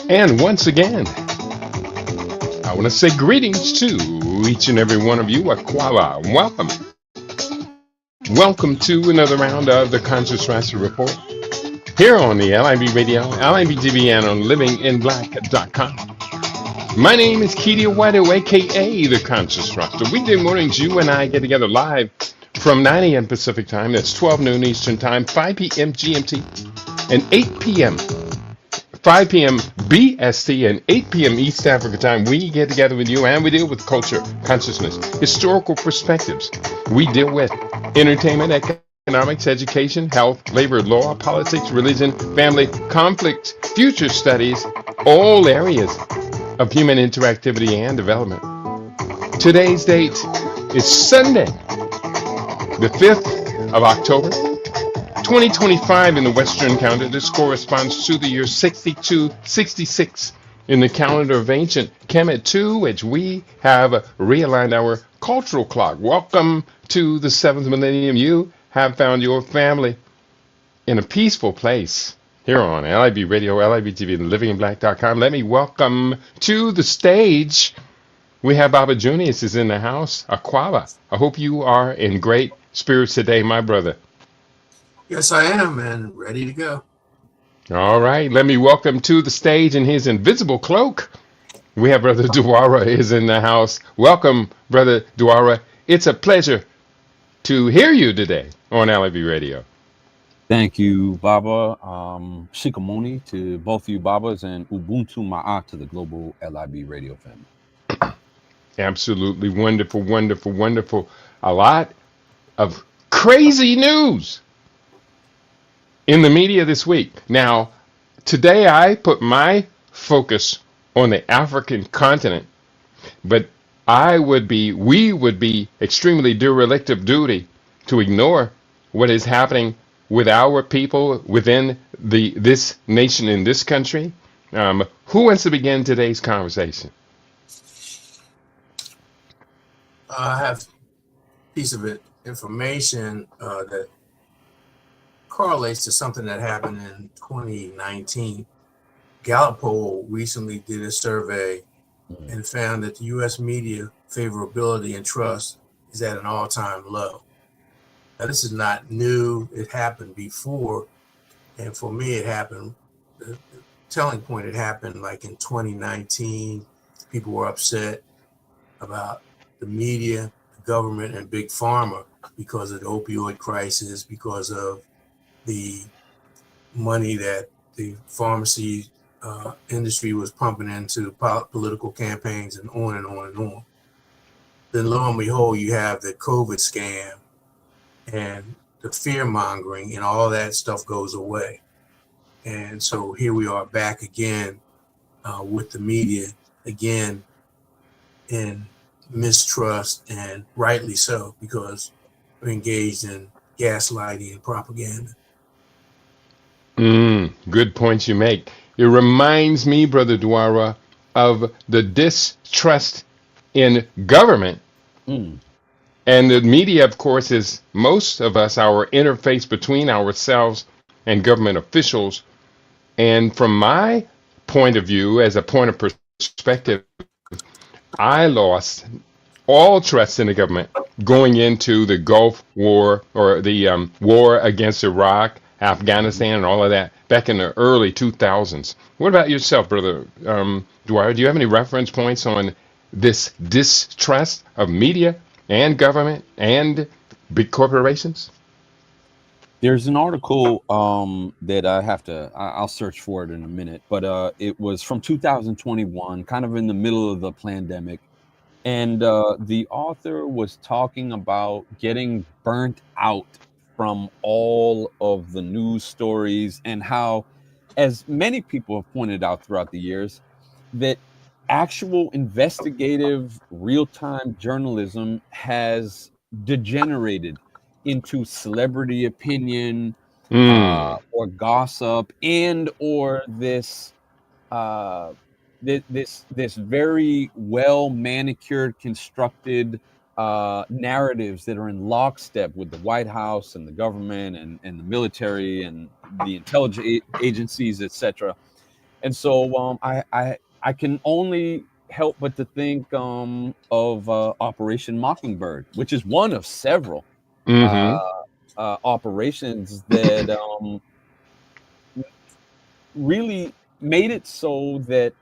And once again, I want to say greetings to each and every one of you. Aquala, welcome. Welcome to another round of the Conscious Master Report here on the LIB Radio, LIB and on livinginblack.com. My name is Kedia Whiteout, aka the Conscious Master. Weekday mornings, you and I get together live from 9 a.m. Pacific Time. That's 12 noon Eastern Time, 5 p.m. GMT, and 8 p.m. 5 p.m. BST and 8 p.m. East Africa time. We get together with you and we deal with culture, consciousness, historical perspectives. We deal with entertainment, economics, education, health, labor, law, politics, religion, family, conflict, future studies, all areas of human interactivity and development. Today's date is Sunday, the 5th of October. 2025 in the Western calendar. This corresponds to the year 6266 in the calendar of ancient Kemet 2, which we have realigned our cultural clock. Welcome to the 7th millennium. You have found your family in a peaceful place here on LIB Radio, LIB TV, and livinginblack.com. Let me welcome to the stage. We have Baba Junius is in the house. Aquaba, I hope you are in great spirits today, my brother. Yes, I am, and ready to go. All right, let me welcome to the stage in his invisible cloak. We have Brother Dwara is in the house. Welcome, Brother Dwara. It's a pleasure to hear you today on LIB Radio. Thank you, Baba. Shikamoni to both of you, Babas, and Ubuntu Ma'a to the global LIB Radio family. Absolutely wonderful, wonderful, wonderful. A lot of crazy news in the media this week. Now, today I put my focus on the African continent, but we would be extremely derelict of duty to ignore what is happening with our people within this nation in this country. Who wants to begin today's conversation? I have a piece of information that correlates to something that happened in 2019. Gallup poll recently did a survey and found that the U.S. media favorability and trust is at an all-time low. Now, this is not new. It happened before, and for me, it happened. The telling point, it happened like in 2019. People were upset about the media, the government, and big pharma because of the opioid crisis, because of the money that the pharmacy industry was pumping into political campaigns and on and on and on. Then lo and behold, you have the COVID scam and the fear mongering, and all that stuff goes away. And so here we are back again with the media again in mistrust, and rightly so, because we're engaged in gaslighting and propaganda. Good points you make. It reminds me, Brother Dwara, of the distrust in government. And the media, of course, is most of us, our interface between ourselves and government officials. And from my point of view, as a point of perspective, I lost all trust in the government going into the Gulf War, or the war against Iraq, Afghanistan, and all of that back in the early 2000s. What about yourself, Brother Dwyer? Do you have any reference points on this distrust of media and government and big corporations? There's an article that I'll search for it in a minute, but it was from 2021, kind of in the middle of the pandemic. And the author was talking about getting burnt out from all of the news stories, and how, as many people have pointed out throughout the years, that actual investigative real-time journalism has degenerated into celebrity opinion or gossip, and or this very well manicured, constructed narratives that are in lockstep with the White House and the government and the military and the intelligence agencies, etc. And so I can only help but to think of Operation Mockingbird, which is one of several uh, Mm-hmm. operations that really made it so that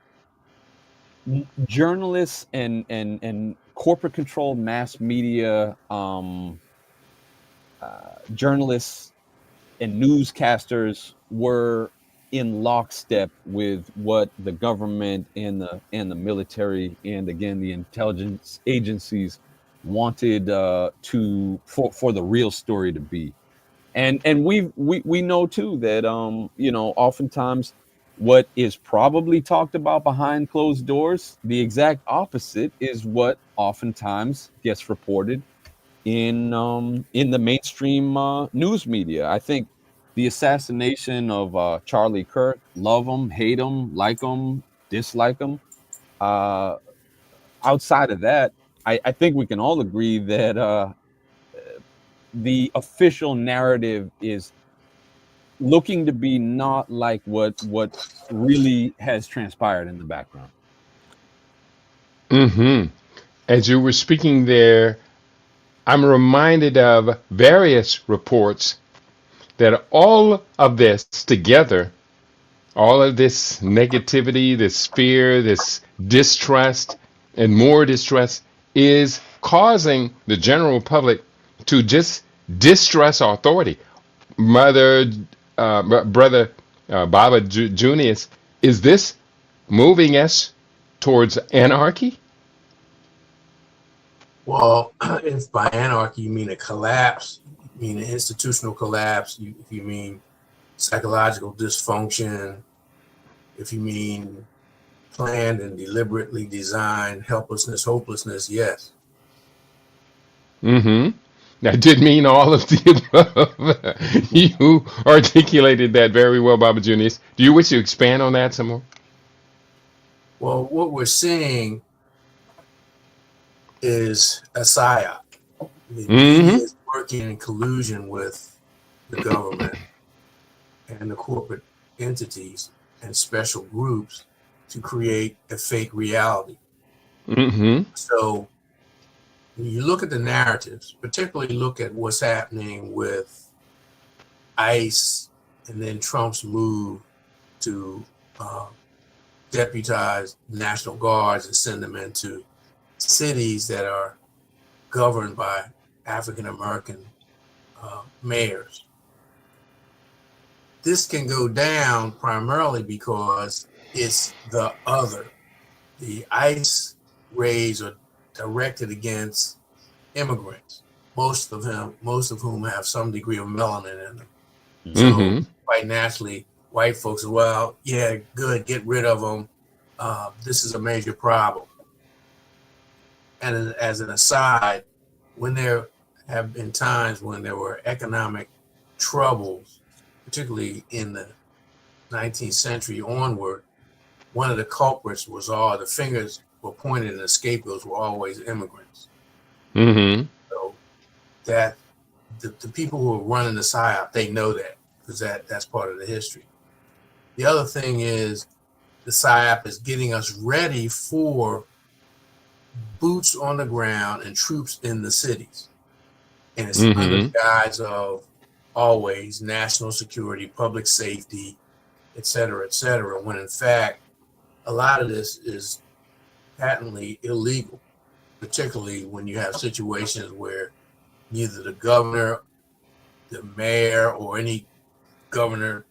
journalists and corporate controlled mass media journalists and newscasters were in lockstep with what the government and the military and again the intelligence agencies wanted for the real story to be. And we know too that oftentimes what is probably talked about behind closed doors, the exact opposite is what oftentimes gets reported in the mainstream news media. I think the assassination of Charlie Kirk, love him, hate him, like him, dislike him. Uh, Outside of that, I think we can all agree that the official narrative is looking to be not like what really has transpired in the background. Mm-hmm. As you were speaking there, I'm reminded of various reports that all of this together, all of this negativity, this fear, this distrust, and more distrust is causing the general public to just distrust authority. Mother, brother Baba Junius, is this moving us towards anarchy? Well, if by anarchy you mean a collapse, you mean an institutional collapse, if you mean psychological dysfunction, if you mean planned and deliberately designed helplessness, hopelessness, yes. Mm-hmm. I did mean all of the above. You articulated that very well, Baba Junius. Do you wish to expand on that some more? Well, what we're seeing is a psyop. The media Mm-hmm. is working in collusion with the government and the corporate entities and special groups to create a fake reality. Mm-hmm. So when you look at the narratives, particularly look at what's happening with ICE and then Trump's move to deputize National Guards and send them into cities that are governed by African American mayors. This can go down primarily because it's the other. The ICE raids are directed against immigrants, most of whom have some degree of melanin in them. So Mm-hmm. quite naturally, white folks are, well, yeah, good, get rid of them. This is a major problem. And as an aside, when there have been times when there were economic troubles, particularly in the 19th century onward, one of the culprits was all the fingers were pointed and the scapegoats were always immigrants. Mm-hmm. So that the people who are running the PSYOP, they know that because that's part of the history. The other thing is the PSYOP is getting us ready for boots on the ground and troops in the cities. And it's under Mm-hmm. the guise of always national security, public safety, et cetera, when in fact, a lot of this is patently illegal, particularly when you have situations where neither the governor, the mayor, or any government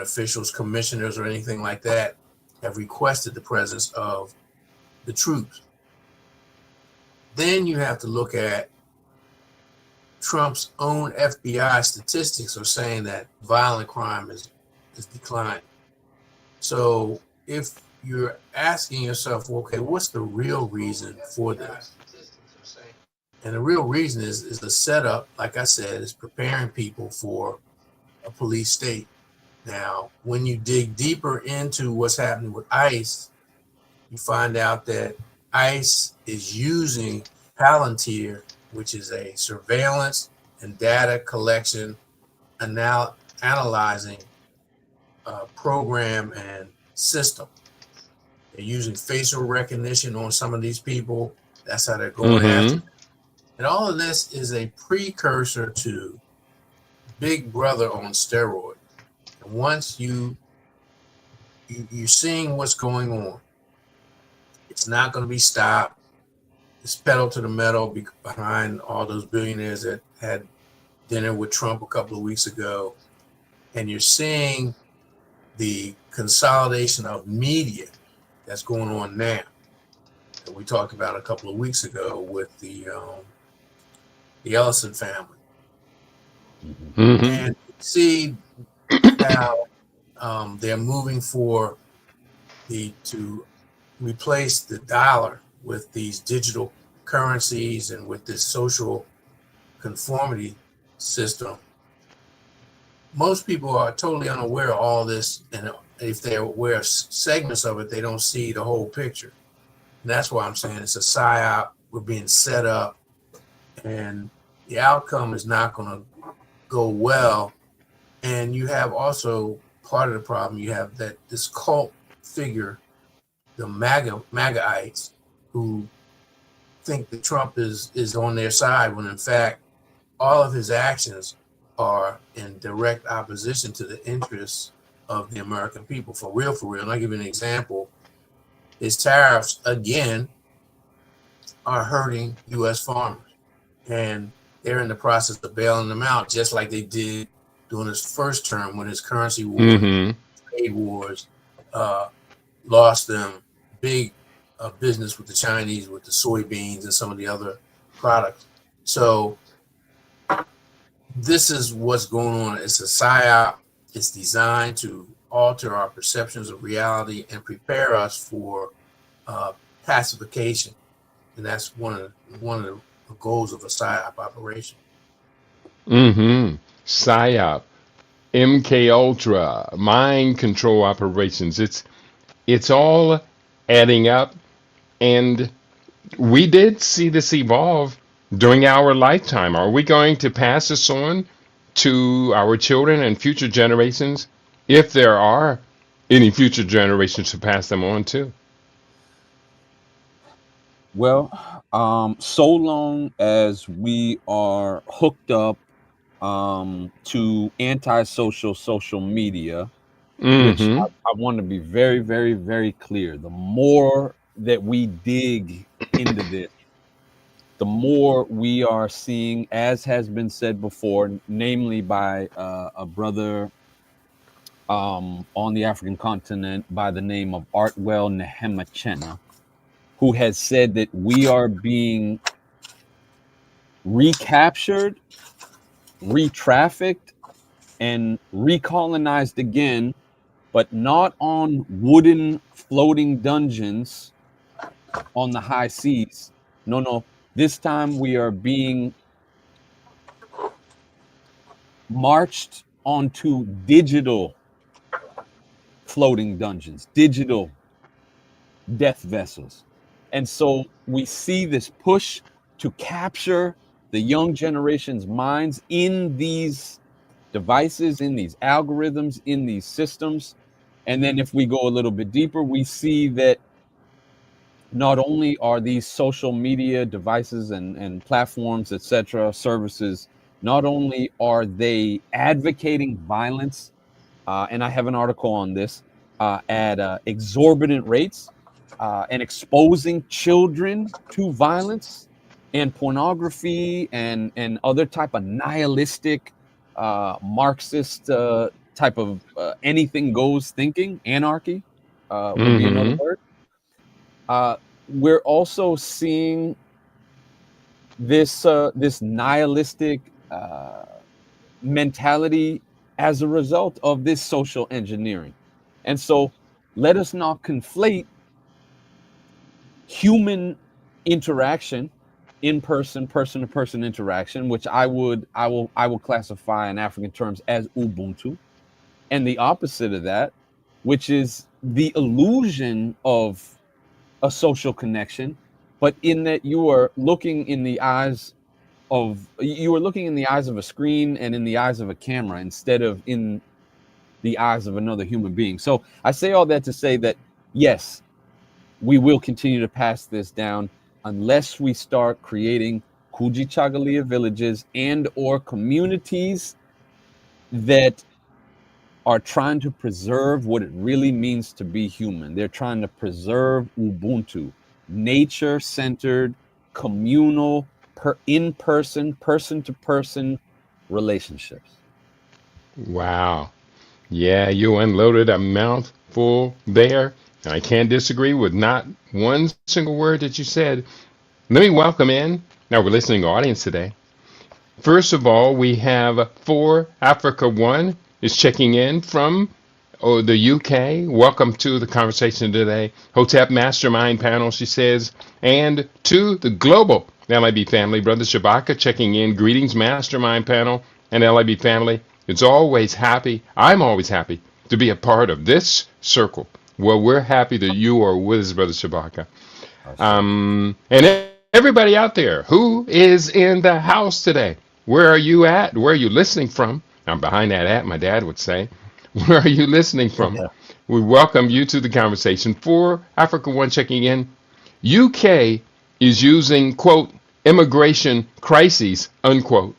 officials, commissioners, or anything like that have requested the presence of the troops. Then you have to look at Trump's own FBI statistics are saying that violent crime is declining. So if you're asking yourself, okay, what's the real reason for this? And the real reason is the setup, like I said, is preparing people for a police state. Now, when you dig deeper into what's happening with ICE, you find out that ICE is using Palantir, which is a surveillance and data collection, analyzing program and system. They're using facial recognition on some of these people. That's how they're going after them. And all of this is a precursor to Big Brother on steroid. And once you're seeing what's going on, it's not going to be stopped. It's pedal to the metal behind all those billionaires that had dinner with Trump a couple of weeks ago. And you're seeing the consolidation of media that's going on now that we talked about a couple of weeks ago with the Ellison family. And see how they're moving to replace the dollar with these digital currencies and with this social conformity system. Most people are totally unaware of all this, and if they're aware of segments of it, they don't see the whole picture. And that's why I'm saying it's a psyop. We're being set up, and the outcome is not going to go well. And you have also part of the problem. You have this cult figure, the MAGAites, who think that Trump is on their side, when in fact all of his actions are in direct opposition to the interests of the American people. For real. And I'll give you an example. His tariffs, again, are hurting U.S. farmers. And they're in the process of bailing them out, just like they did during his first term when his currency war, trade wars, lost them big business with the Chinese, with the soybeans and some of the other products. So this is what's going on. It's a psyop. It's designed to alter our perceptions of reality and prepare us for pacification. And that's one of the goals of a psyop operation. PSYOP, MK Ultra, mind control operations. It's all adding up, and we did see this evolve during our lifetime. Are we going to pass this on to our children and future generations, if there are any future generations to pass them on to? Well, so long as we are hooked up to antisocial social media, which I want to be very, very, very clear. The more that we dig into this, the more we are seeing, as has been said before, namely by a brother on the African continent by the name of Artwell Nehemachena, who has said that we are being recaptured, re-trafficked, and recolonized again, but not on wooden floating dungeons on the high seas. No. This time we are being marched onto digital floating dungeons, digital death vessels. And so we see this push to capture the young generation's minds in these devices, in these algorithms, in these systems. And then if we go a little bit deeper, we see that not only are these social media devices and platforms, etc., services, not only are they advocating violence, and I have an article on this, at exorbitant rates, and exposing children to violence and pornography and other type of nihilistic, Marxist type of anything goes thinking, anarchy would be another word. We're also seeing this nihilistic mentality as a result of this social engineering. And so let us not conflate human interaction, in-person, person-to-person interaction, which I will classify in African terms as Ubuntu, and the opposite of that, which is the illusion of a social connection but in that you are looking in the eyes of a screen and in the eyes of a camera instead of in the eyes of another human being. So I say all that to say that yes, we will continue to pass this down unless we start creating Kujichagulia villages and or communities that are trying to preserve what it really means to be human. They're trying to preserve Ubuntu, nature-centered, communal, in-person, person-to-person relationships. Wow. Yeah, you unloaded a mouthful there. I can't disagree with not one single word that you said. Let me welcome in our listening audience today. First of all, we have For Africa One is checking in from the UK. Welcome to the conversation today. Hotep Mastermind panel, she says, and to the global LIB family, Brother Shabaka checking in. Greetings, Mastermind panel and LIB family. I'm always happy to be a part of this circle. Well, we're happy that you are with us, Brother Shabaka. And everybody out there who is in the house today, where are you at? Where are you listening from? I'm behind that hat, my dad would say. Where are you listening from? We welcome you to the conversation. For Africa One checking in, UK is using, quote, immigration crises, unquote,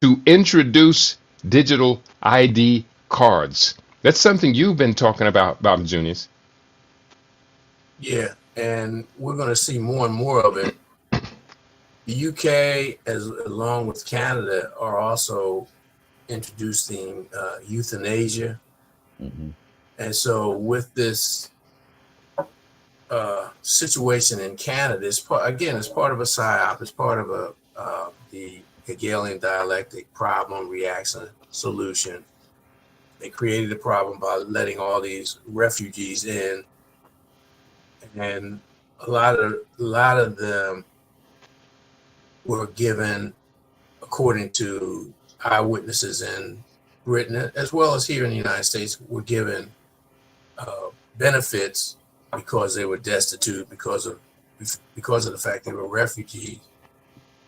to introduce digital ID cards. That's something you've been talking about, Bob Junius. Yeah, and we're going to see more and more of it. The UK, along with Canada, are also introducing euthanasia. Mm-hmm. And so with this situation in Canada, it's part of a PSYOP. It's part of the Hegelian dialectic: problem, reaction, solution. They created a problem by letting all these refugees in, and a lot of them were given, according to eyewitnesses in Britain as well as here in the United States, were given benefits because they were destitute, because of the fact they were refugees.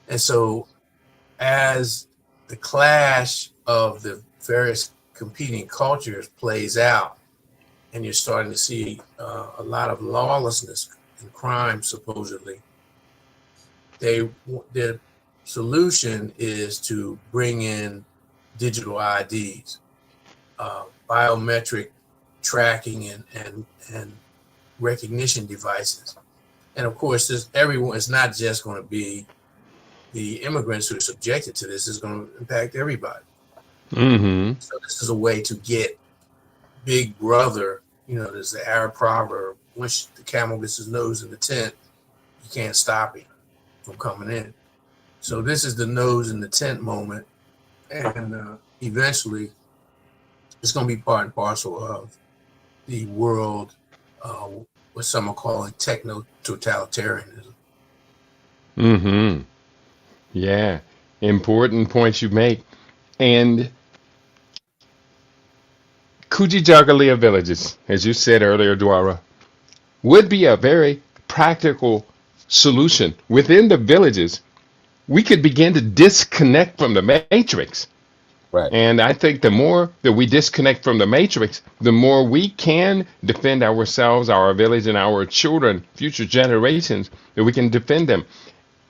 And so as the clash of the various competing cultures plays out, and you're starting to see a lot of lawlessness and crime, supposedly, their solution is to bring in digital IDs, biometric tracking and recognition devices. And of course, everyone, it's not just going to be the immigrants who are subjected to this. It's going to impact everybody. Mm-hmm. So this is a way to get Big Brother. There's the Arab proverb: once the camel gets his nose in the tent, you can't stop him from coming in. So this is the nose in the tent moment, and eventually it's going to be part and parcel of the world, what some are calling techno-totalitarianism. Mm-hmm. Yeah. Important points you make. And Kujijagalia villages, as you said earlier, Dwara, would be a very practical solution. Within the villages, we could begin to disconnect from the matrix. Right. And I think the more that we disconnect from the matrix, the more we can defend ourselves, our village, and our children, future generations, that we can defend them.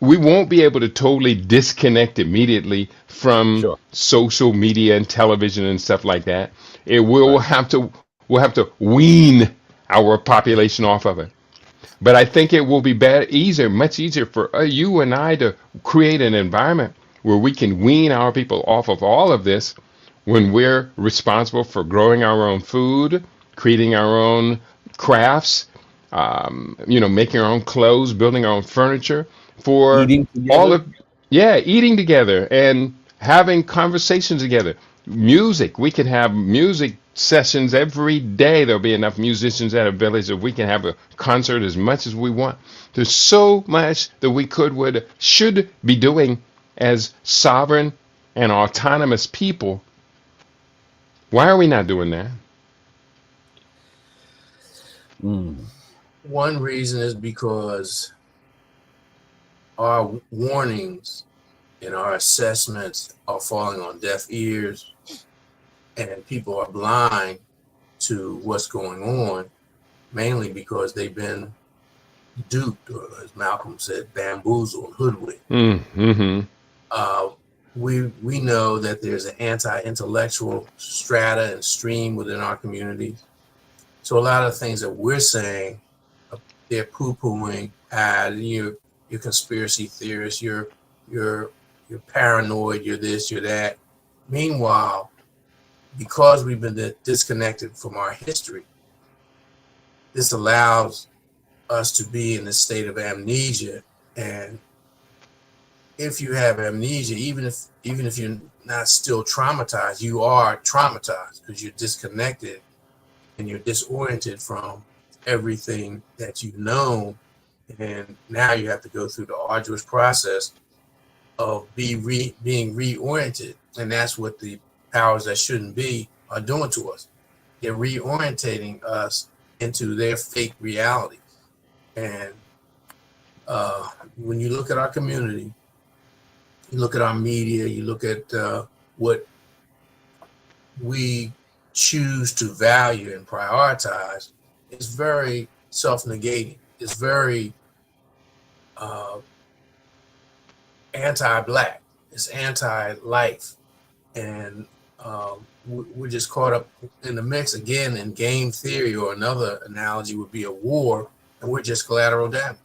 We won't be able to totally disconnect immediately from social media and television and stuff like that. We'll have to wean our population off of it. But I think it will be much easier for you and I to create an environment where we can wean our people off of all of this when we're responsible for growing our own food, creating our own crafts, making our own clothes, building our own furniture, for eating together. Eating together and having conversations together. Music, we could have music sessions every day. There'll be enough musicians at a village that we can have a concert as much as we want. There's so much that we should be doing as sovereign and autonomous people. Why are we not doing that? One reason is because our warnings and our assessments are falling on deaf ears, and people are blind to what's going on, mainly because they've been duped, or as Malcolm said, bamboozled, hoodwinked. Mm-hmm. We know that there's an anti-intellectual strata and stream within our communities. So a lot of things that we're saying, they're poo-pooing. You're conspiracy theorists. You're paranoid. You're this. You're that. Meanwhile, because we've been disconnected from our history, this allows us to be in this state of amnesia. And if you have amnesia, even if you're not still traumatized, you are traumatized because you're disconnected and you're disoriented from everything that you've known. And now you have to go through the arduous process of being reoriented. And that's what the powers that shouldn't be are doing to us. They're reorientating us into their fake reality. And when you look at our community, you look at our media, you look at what we choose to value and prioritize, it's very self-negating. It's very anti-Black. It's anti-life. And we're just caught up in the mix again in game theory, or another analogy would be a war, and we're just collateral damage.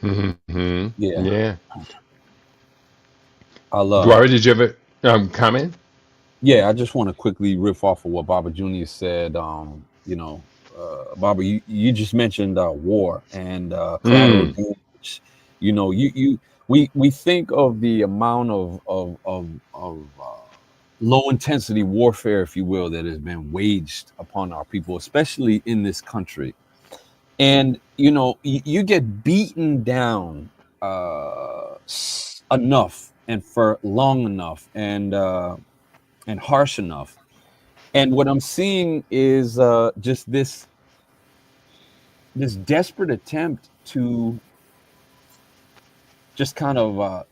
Mm-hmm. Yeah. Dwyer, did you have a comment? Yeah, I just want to quickly riff off of what Baba Jr. said. Baba, you just mentioned war and collateral damage. We think of the amount of low intensity warfare, if you will, that has been waged upon our people, especially in this country. And you get beaten down enough and for long enough and harsh enough. And what I'm seeing is just this desperate attempt to just kind of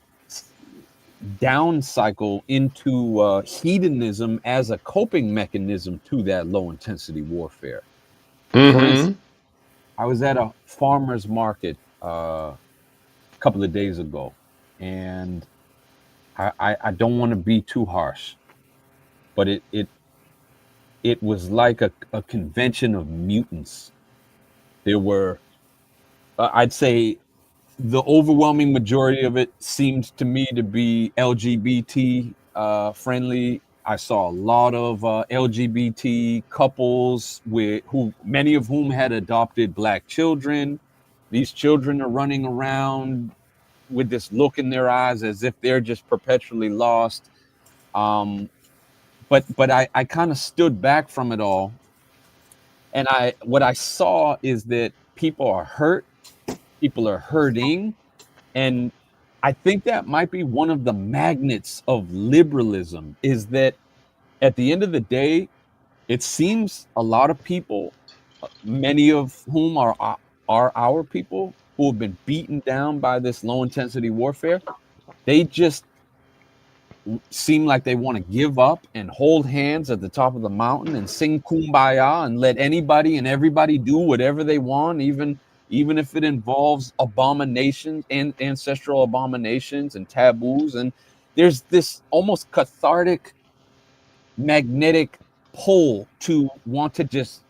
down cycle into hedonism as a coping mechanism to that low intensity warfare. For instance, I was at a farmer's market a couple of days ago, and I don't want to be too harsh, but it was like a convention of mutants. There were, I'd say, the overwhelming majority of it seemed to me to be LGBT friendly. I saw a lot of LGBT couples many of whom had adopted Black children. These children are running around with this look in their eyes as if they're just perpetually lost. But I kind of stood back from it all, and what I saw is that people are hurt, people are hurting, and I think that might be one of the magnets of liberalism, is that at the end of the day, it seems a lot of people, many of whom are our people, who have been beaten down by this low intensity warfare, they just seem like they want to give up and hold hands at the top of the mountain and sing kumbaya and let anybody and everybody do whatever they want, even if it involves abominations and ancestral abominations and taboos. And there's this almost cathartic, magnetic pull to want to just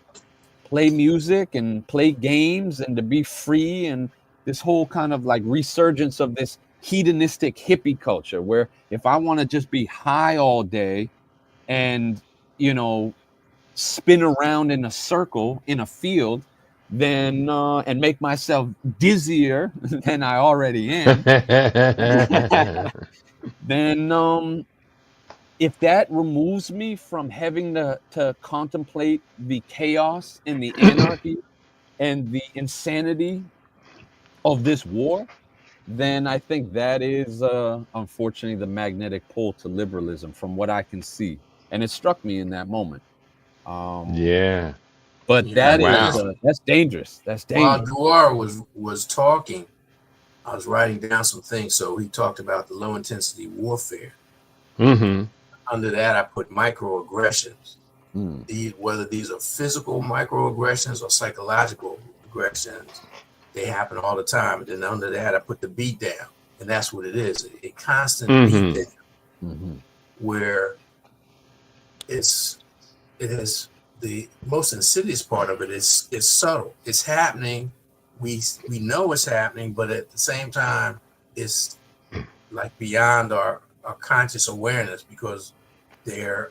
play music and play games and to be free, and this whole kind of like resurgence of this hedonistic hippie culture, where if I want to just be high all day and spin around in a circle in a field, then and make myself dizzier than I already am, then if that removes me from having to contemplate the chaos and the anarchy and the insanity of this war, then I think that is unfortunately the magnetic pull to liberalism, from what I can see. And it struck me in that moment. Yeah. But Yeah, that Wow. is that's dangerous. That's While dangerous. Dwyer was talking, I was writing down some things. So he talked about the low intensity warfare. Mm-hmm. Under that, I put microaggressions. Mm. Whether these are physical microaggressions or psychological aggressions, they happen all the time. And then under that, I put the beat down. And that's what it is, a constant beat Mm-hmm. down Mm-hmm. where it is the most insidious part of it is subtle. It's happening. We know it's happening, but at the same time, it's like beyond our conscious awareness because they're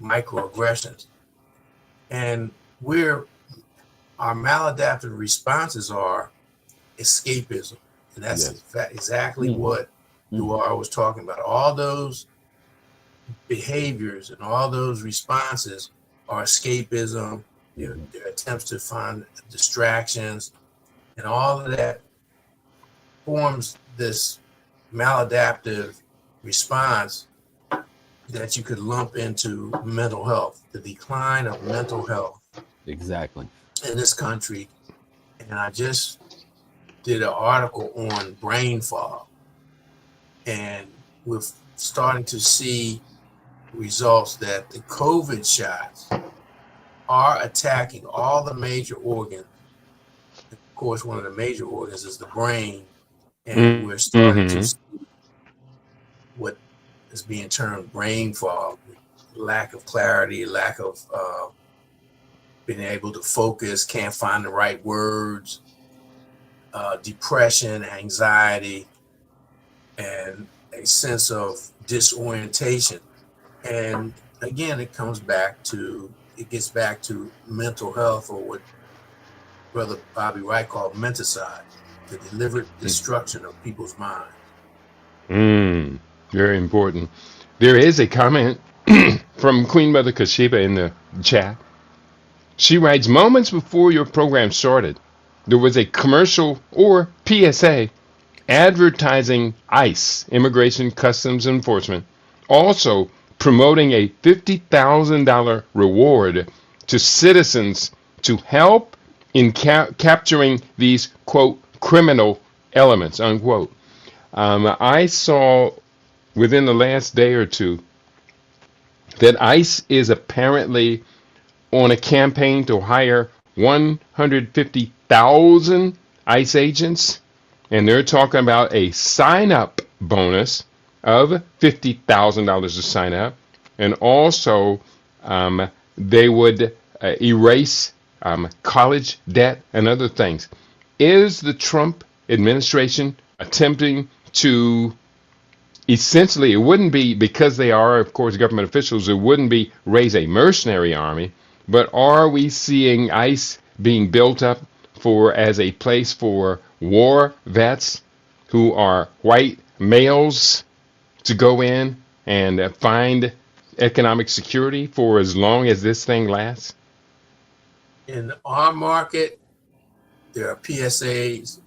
microaggressions. And our maladaptive responses are escapism. And that's Yes. exactly Mm-hmm. what Duar was talking about. All those behaviors and all those responses are escapism, their attempts to find distractions, and all of that forms this maladaptive response that you could lump into mental health, the decline of mental health Exactly. in this country. And I just did an article on brain fog, and we're starting to see results that the COVID shots are attacking all the major organs. Of course, one of the major organs is the brain, and we're starting to Mm-hmm. see what is being termed brain fog, lack of clarity, lack of being able to focus, can't find the right words, depression, anxiety, and a sense of disorientation. And again, it gets back to mental health, or what Brother Bobby Wright called menticide, the deliberate destruction of people's minds. Mm. Very important. There is a comment from Queen Mother Kashiba in the chat. She writes, moments before your program started, there was a commercial or PSA advertising ICE, Immigration Customs Enforcement, also promoting a $50,000 reward to citizens to help in capturing these, quote, criminal elements, unquote. I saw within the last day or two that ICE is apparently on a campaign to hire 150,000 ICE agents, and they're talking about a sign-up bonus of $50,000 to sign up, and also they would erase college debt and other things. Is the Trump administration attempting to essentially, it wouldn't be because they are, of course, government officials, it wouldn't be raise a mercenary army, but are we seeing ICE being built up for as a place for war vets who are white males to go in and find economic security for as long as this thing lasts? In our market, there are PSAs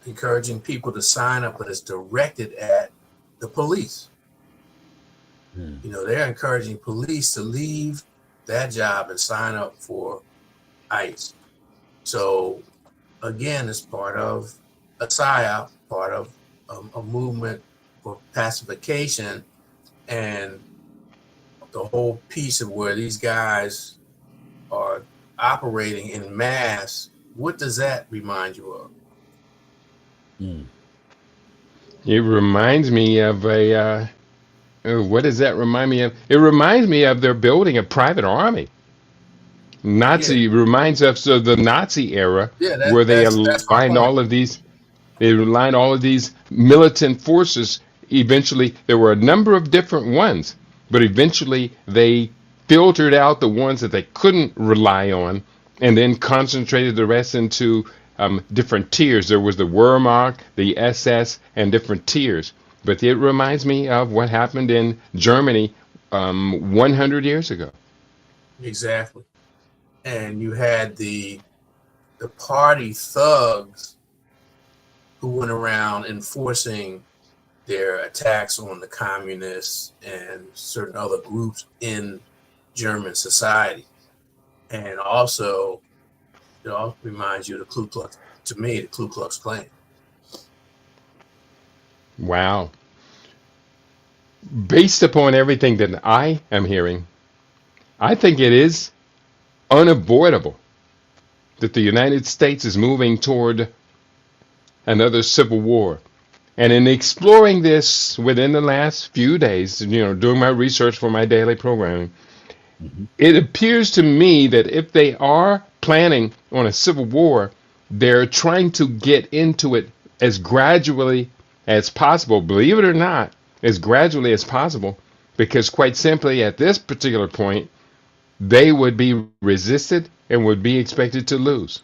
encouraging people to sign up, but it's directed at the police. They're encouraging police to leave that job and sign up for ICE. So again, it's part of a PSYOP, part of a movement for pacification, and the whole piece of where these guys are operating in mass. What does that remind you of? It reminds me of what does that remind me of? It reminds me of they're building a private army. Yeah, Nazi reminds us of the Nazi era yeah, where that's my point. they aligned all of these militant forces. Eventually, there were a number of different ones, but eventually they filtered out the ones that they couldn't rely on and then concentrated the rest into different tiers. There was the Wehrmacht, the SS, and different tiers. But it reminds me of what happened in Germany 100 years ago. Exactly. And you had the party thugs who went around enforcing their attacks on the communists and certain other groups in German society. And also, it all reminds you of the Ku Klux Klan. Wow. Based upon everything that I am hearing, I think it is unavoidable that the United States is moving toward another civil war. And in exploring this within the last few days, doing my research for my daily programming, Mhm. it appears to me that if they are planning on a civil war, they're trying to get into it as gradually as possible, believe it or not, as gradually as possible, because quite simply at this particular point, they would be resisted and would be expected to lose.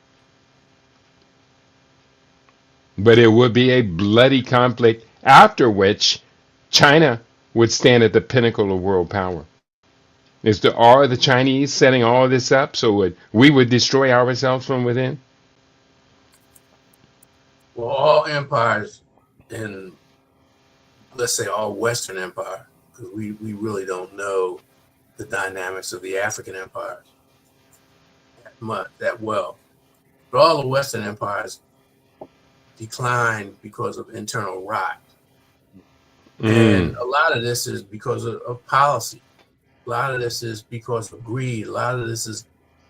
But it would be a bloody conflict after which China would stand at the pinnacle of world power. Are the Chinese setting all of this up so we would destroy ourselves from within? Well, all empires, and let's say all Western empire, because we really don't know the dynamics of the African empires that well. But all the Western empires declined because of internal rot. And Mm. a lot of this is because of policy. A lot of this is because of greed. A lot of this is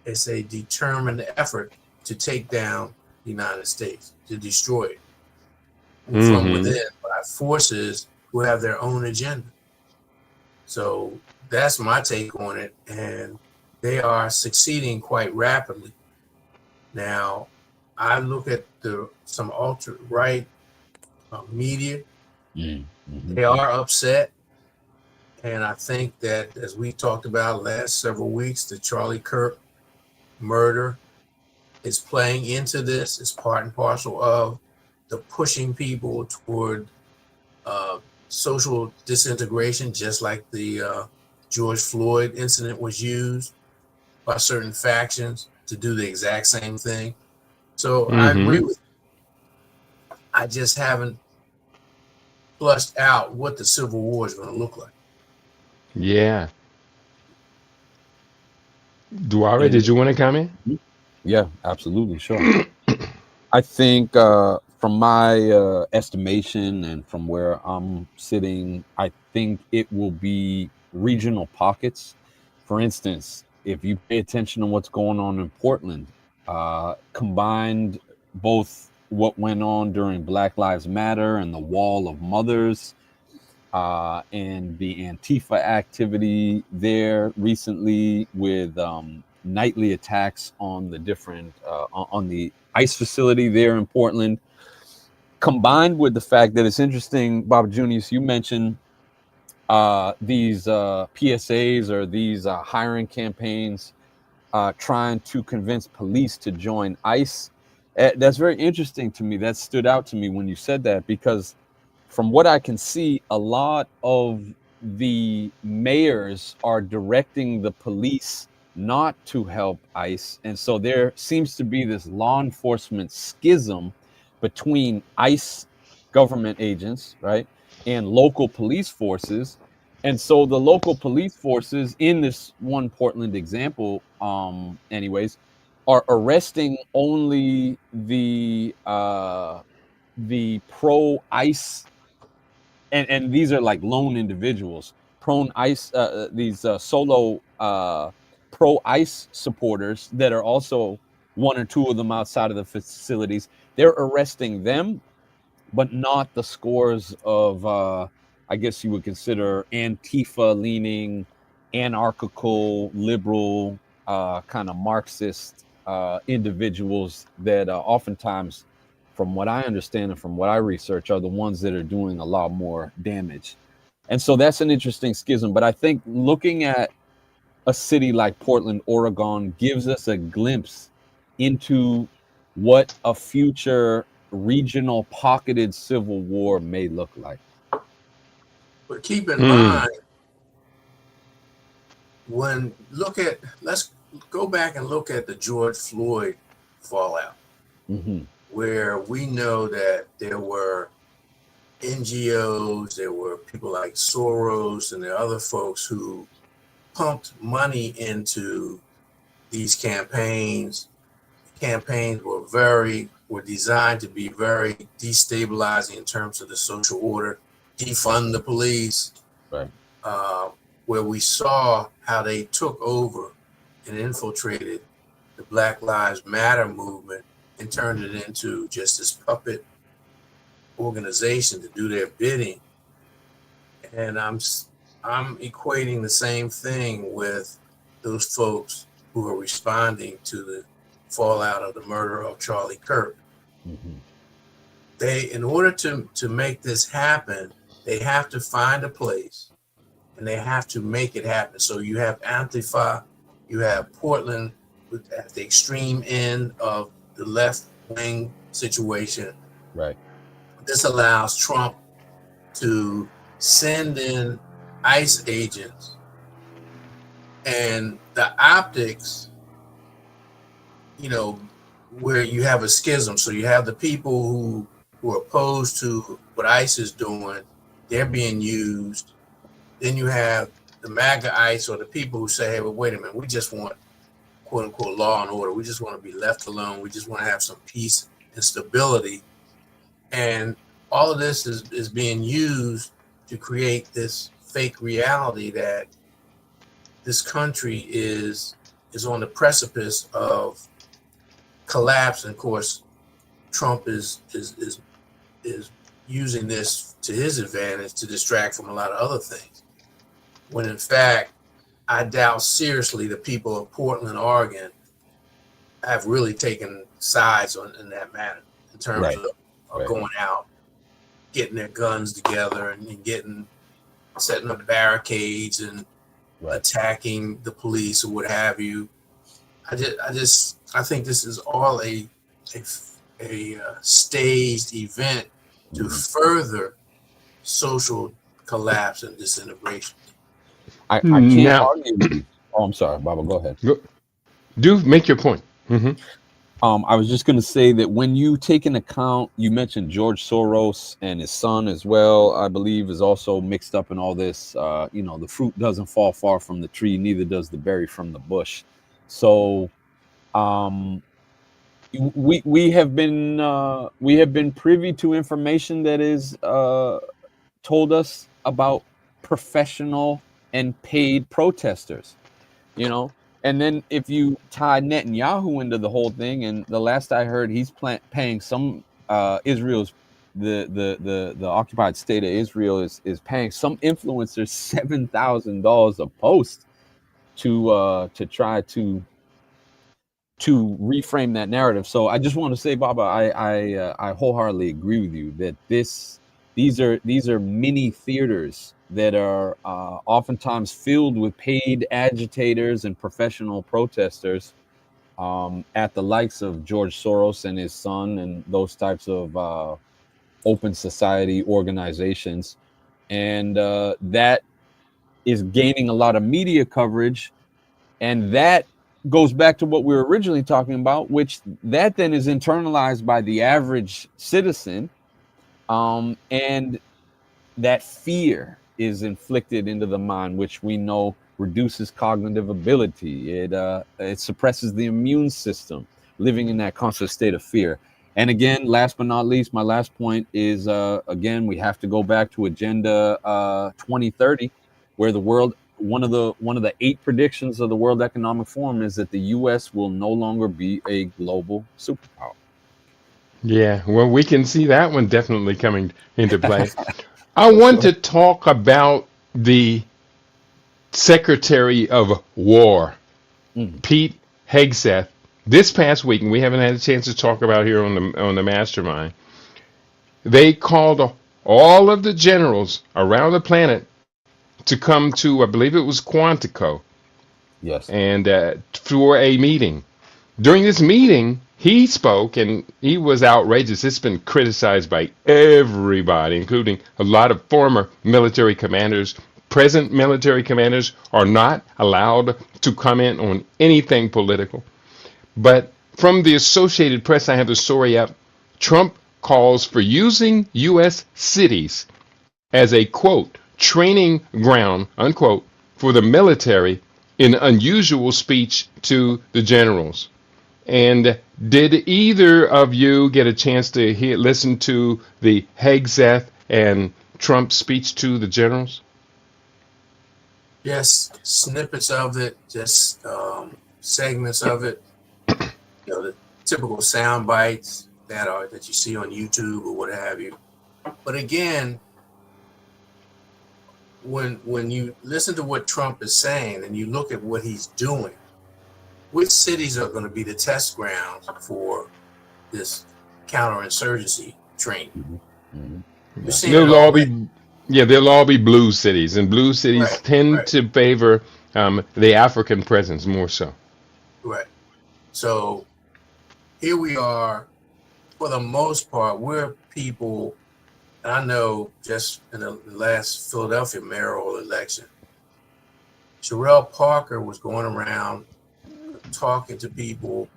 it's a determined effort to take down the United States, to destroy it from Mm-hmm. within by forces who have their own agenda. So that's my take on it. And they are succeeding quite rapidly. Now, I look at some ultra right media. Mm-hmm. They are upset. And I think that, as we talked about last several weeks, the Charlie Kirk murder is playing into this. It's part and parcel of the pushing people toward social disintegration, just like the George Floyd incident was used by certain factions to do the exact same thing. So I agree Mm-hmm. with you. I just haven't flushed out what the Civil War is going to look like. Yeah. Duara, And did you want to comment? yeah, absolutely, sure. I think from my estimation and from where I'm sitting, I think it will be regional pockets. For instance, if you pay attention to what's going on in Portland, combined both what went on during Black Lives Matter and the Wall of Mothers, and the Antifa activity there recently with nightly attacks on the different on the ICE facility there in Portland, combined with the fact that it's interesting, Bob Junius, you mentioned these PSAs or these hiring campaigns trying to convince police to join ICE. That's very interesting to me. That stood out to me when you said that, because from what I can see, a lot of the mayors are directing the police not to help ICE. And so there seems to be this law enforcement schism between ICE government agents, right, and local police forces. And so the local police forces in this one Portland example, anyways, are arresting only the pro ICE, and these are like lone individuals, prone ICE, these solo pro ICE supporters that are also one or two of them outside of the facilities. They're arresting them, but not the scores of, I guess you would consider Antifa leaning, anarchical, liberal, kind of Marxist individuals that oftentimes, from what I understand and from what I research, are the ones that are doing a lot more damage. And so that's an interesting schism. But I think looking at a city like Portland, Oregon, gives us a glimpse into what a future regional pocketed civil war may look like. But keep in Mm. mind, let's go back and look at the George Floyd fallout, Mm-hmm. where we know that there were NGOs, there were people like Soros, and there are other folks who pumped money into these campaigns. Campaigns were very were designed to be very destabilizing in terms of the social order, defund the police, Right. where we saw how they took over and infiltrated the Black Lives Matter movement and turned it into just this puppet organization to do their bidding. And I'm equating the same thing with those folks who are responding to the fallout of the murder of Charlie Kirk. Mm-hmm. They, in order to make this happen, they have to find a place and they have to make it happen. So you have Antifa, you have Portland at the extreme end of the left wing situation. Right. This allows Trump to send in ICE agents, and the optics, where you have a schism. So you have the people who are opposed to what ICE is doing, they're being used. Then you have the MAGA ICE, or the people who say, hey, well, wait a minute, we just want quote unquote law and order. We just want to be left alone. We just want to have some peace and stability. And all of this is being used to create this fake reality that this country is on the precipice of collapse. And of course, Trump is using this to his advantage to distract from a lot of other things. When in fact, I doubt seriously the people of Portland, Oregon have really taken sides in that matter in terms of going out, getting their guns together and setting up barricades and attacking the police or what have you. I think this is all a staged event to further social collapse and disintegration. I can't argue. Oh, I'm sorry, Baba. Go ahead. Do make your point. Mm-hmm. I was just going to say that when you take into account, you mentioned George Soros and his son as well, I believe, is also mixed up in all this. The fruit doesn't fall far from the tree, neither does the berry from the bush. So we have been privy to information that is told us about professional and paid protesters, and then if you tie Netanyahu into the whole thing, and the last I heard, he's paying some Israel's the occupied state of Israel is paying some influencers $7,000 a post to try to reframe that narrative. So I just want to say, Baba, I wholeheartedly agree with you that these are mini theaters that are oftentimes filled with paid agitators and professional protesters at the likes of George Soros and his son and those types of open society organizations. And that is gaining a lot of media coverage. And that goes back to what we were originally talking about, which that then is internalized by the average citizen. And that fear is inflicted into the mind, which we know reduces cognitive ability. It suppresses the immune system, living in that constant state of fear. And again, last but not least, my last point is, again, we have to go back to Agenda 2030, where one of the 8 predictions of the World Economic Forum is that the U.S. will no longer be a global superpower. Yeah, well, we can see that one definitely coming into play. I want to talk about the Secretary of War, Pete Hegseth. This past week, and we haven't had a chance to talk about here on the Mastermind, they called all of the generals around the planet to come to, I believe it was Quantico. Yes. And for a meeting. During this meeting, he spoke, and he was outrageous. It's been criticized by everybody, including a lot of former military commanders. Present military commanders are not allowed to comment on anything political. But from the Associated Press, I have the story up. Trump calls for using U.S. cities as a, quote, training ground, unquote, for the military in unusual speech to the generals. And did either of you get a chance to listen to the Hegseth and Trump speech to the generals? Yes, snippets of it, just segments of it. The typical sound bites that you see on YouTube or what have you. But again, when you listen to what Trump is saying and you look at what he's doing, which cities are going to be the test grounds for this counterinsurgency training? You're seeing it They'll all already. be, yeah, they'll all be blue cities, and blue cities Right, tend right, to favor the African presence more so. right. So here we are. For the most part, we're people. And I know just in the last Philadelphia mayoral election, Sherelle Parker was going around talking to people,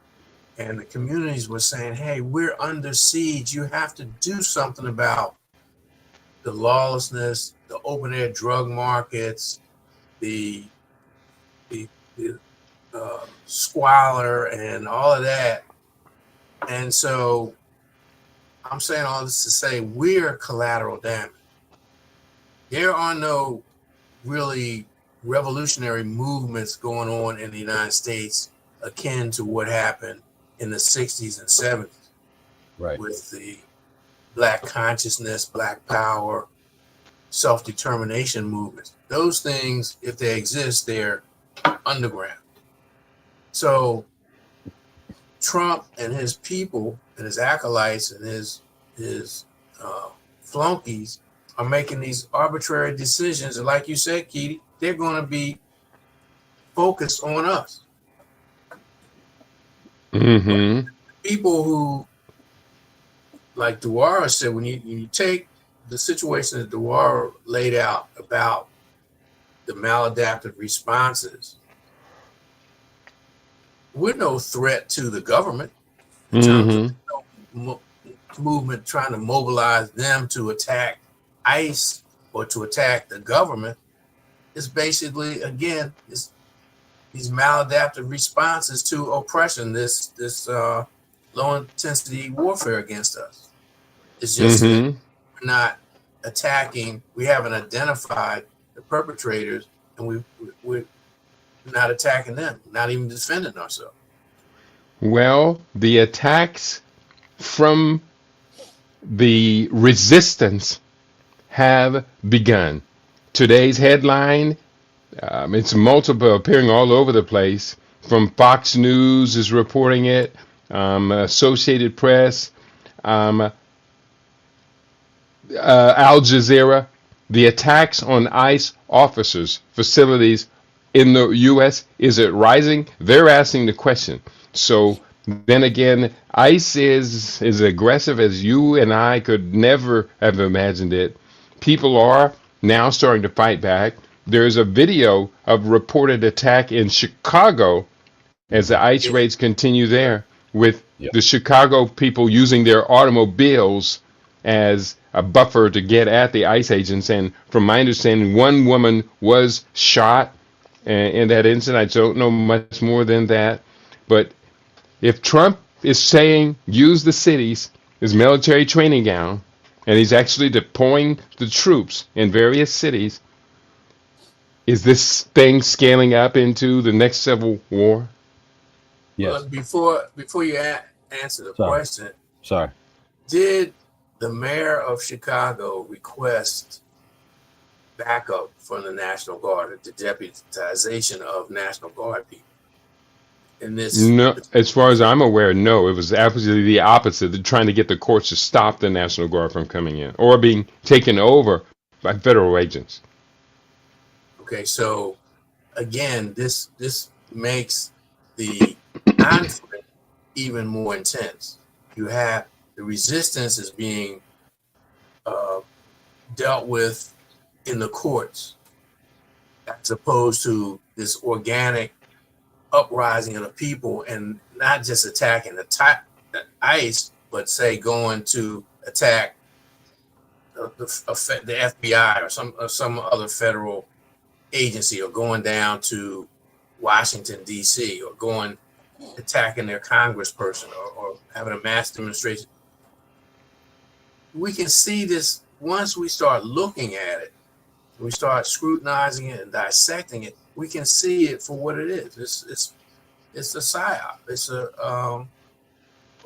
and the communities were saying, hey, we're under siege. You have to do something about the lawlessness, the open air drug markets, the, the squalor, and all of that. And so I'm saying all this to say we're collateral damage. There are no really revolutionary movements going on in the United States akin to what happened in the 60s and 70s, Right. with the Black consciousness, Black power, self-determination movements. Those things, if they exist, they're underground. So Trump and his people and his acolytes and his flunkies are making these arbitrary decisions. And like you said, Keedy, they're going to be focused on us. Mm-hmm. People who, like Duara said, when you take the situation that Duara laid out about the maladaptive responses, we're no threat to the government in terms of movement trying to mobilize them to attack ICE or to attack the government. It's basically, again, it's these maladaptive responses to oppression, this low intensity warfare against us. It's just that we're not attacking, we haven't identified the perpetrators, and we're not attacking them, not even defending ourselves. Well, the attacks from the resistance have begun. Today's headline, it's multiple, appearing all over the place. From Fox News is reporting it, Associated Press, Al Jazeera. The attacks on ICE officers' facilities in the U.S., is it rising? They're asking the question. So then again, ICE is as aggressive as you and I could never have imagined it. People are now starting to fight back. There's a video of reported attack in Chicago as the ICE raids continue there, with the Chicago people using their automobiles as a buffer to get at the ICE agents. And from my understanding, one woman was shot in that incident. I don't know much more than that. But if Trump is saying use the cities as military training ground, and he's actually deploying the troops in various cities, is this thing scaling up into the next civil war? Yes. Well, before you answer the question, sorry, did the mayor of Chicago request backup from the National Guard, the deputization of National Guard people? In this, no, as far as I'm aware, no. It was absolutely the opposite. They're trying to get the courts to stop the National Guard from coming in or being taken over by federal agents. Okay, so again, this makes the conflict even more intense. You have the resistance is being dealt with in the courts, as opposed to this organic uprising of the people, and not just attacking the ICE, but say going to attack the FBI or some other federal agency, or going down to Washington, D.C., or going attacking their congressperson or having a mass demonstration. We can see this once we start looking at it, we start scrutinizing it and dissecting it. We can see it for what it is. It's a psyop. It's a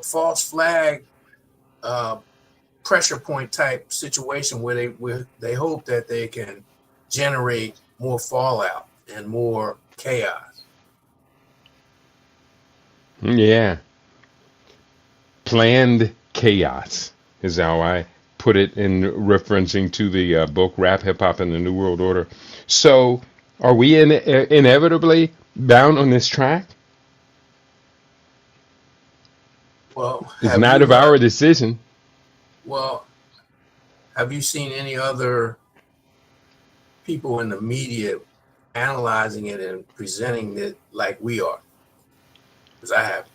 false flag pressure point type situation where they hope that they can generate more fallout and more chaos. Yeah. Planned chaos is how I put it in referencing to the book Rap, Hip Hop, and the New World Order. So, are we inevitably bound on this track? Well, It's not of our decision. Well, have you seen any other people in the media analyzing it and presenting it like we are? Because I have.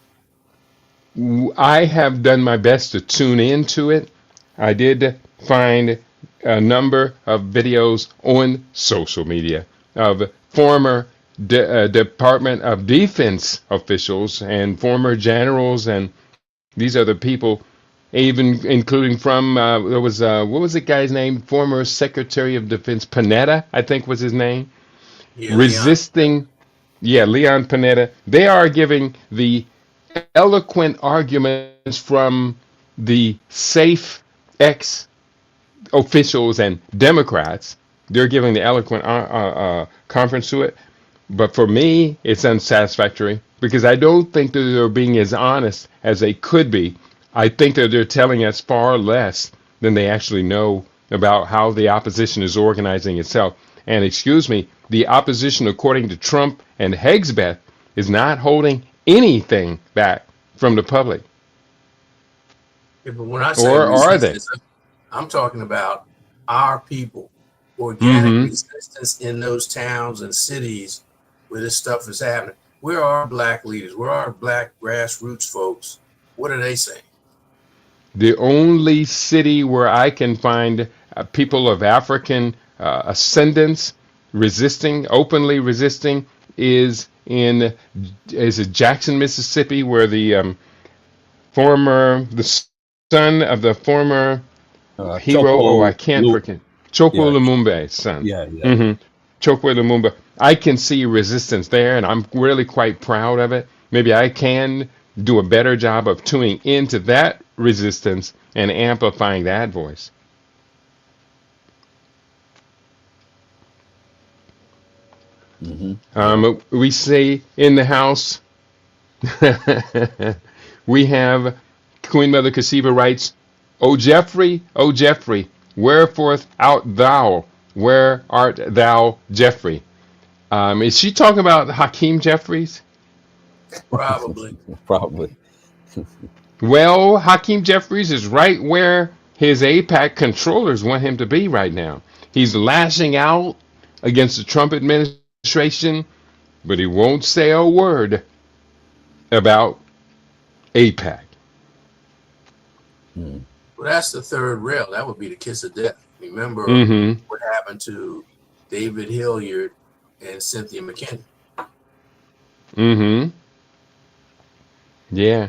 I have done my best to tune into it. I did find a number of videos on social media of former Department of Defense officials and former generals and these other people, even including from there was what was the guy's name? Former Secretary of Defense Panetta, I think was his name. Yeah, Resisting, Leon Panetta. They are giving the eloquent arguments from the safe ex officials and Democrats. They're giving the eloquent conference to it. But for me, it's unsatisfactory because I don't think that they're being as honest as they could be. I think that they're telling us far less than they actually know about how the opposition is organizing itself. And excuse me, the opposition, according to Trump and Hegseth, is not holding anything back from the public. Yeah, but when I say or are they? I'm talking about our people, organic resistance in those towns and cities where this stuff is happening. Where are black leaders? Where are black grassroots folks? What are they saying? The only city where I can find people of African ascendance openly resisting, is Jackson, Mississippi, where the son of the former hero. I can't forget. Chokwe Lumumba's son. Chokwe Lumumba. I can see resistance there, and I'm really quite proud of it. Maybe I can do a better job of tuning into that resistance and amplifying that voice. We say in the house, we have Queen Mother Kasiba writes, O Jeffrey, wherefore art thou? Where art thou, Jeffrey? Is she talking about Hakeem Jeffries? Probably. Probably. Well, Hakeem Jeffries is right where his AIPAC controllers want him to be right now. He's lashing out against the Trump administration, but he won't say a word about AIPAC. Well, that's the third rail. That would be the kiss of death. Remember what happened to David Hilliard and Cynthia McKinney. Yeah.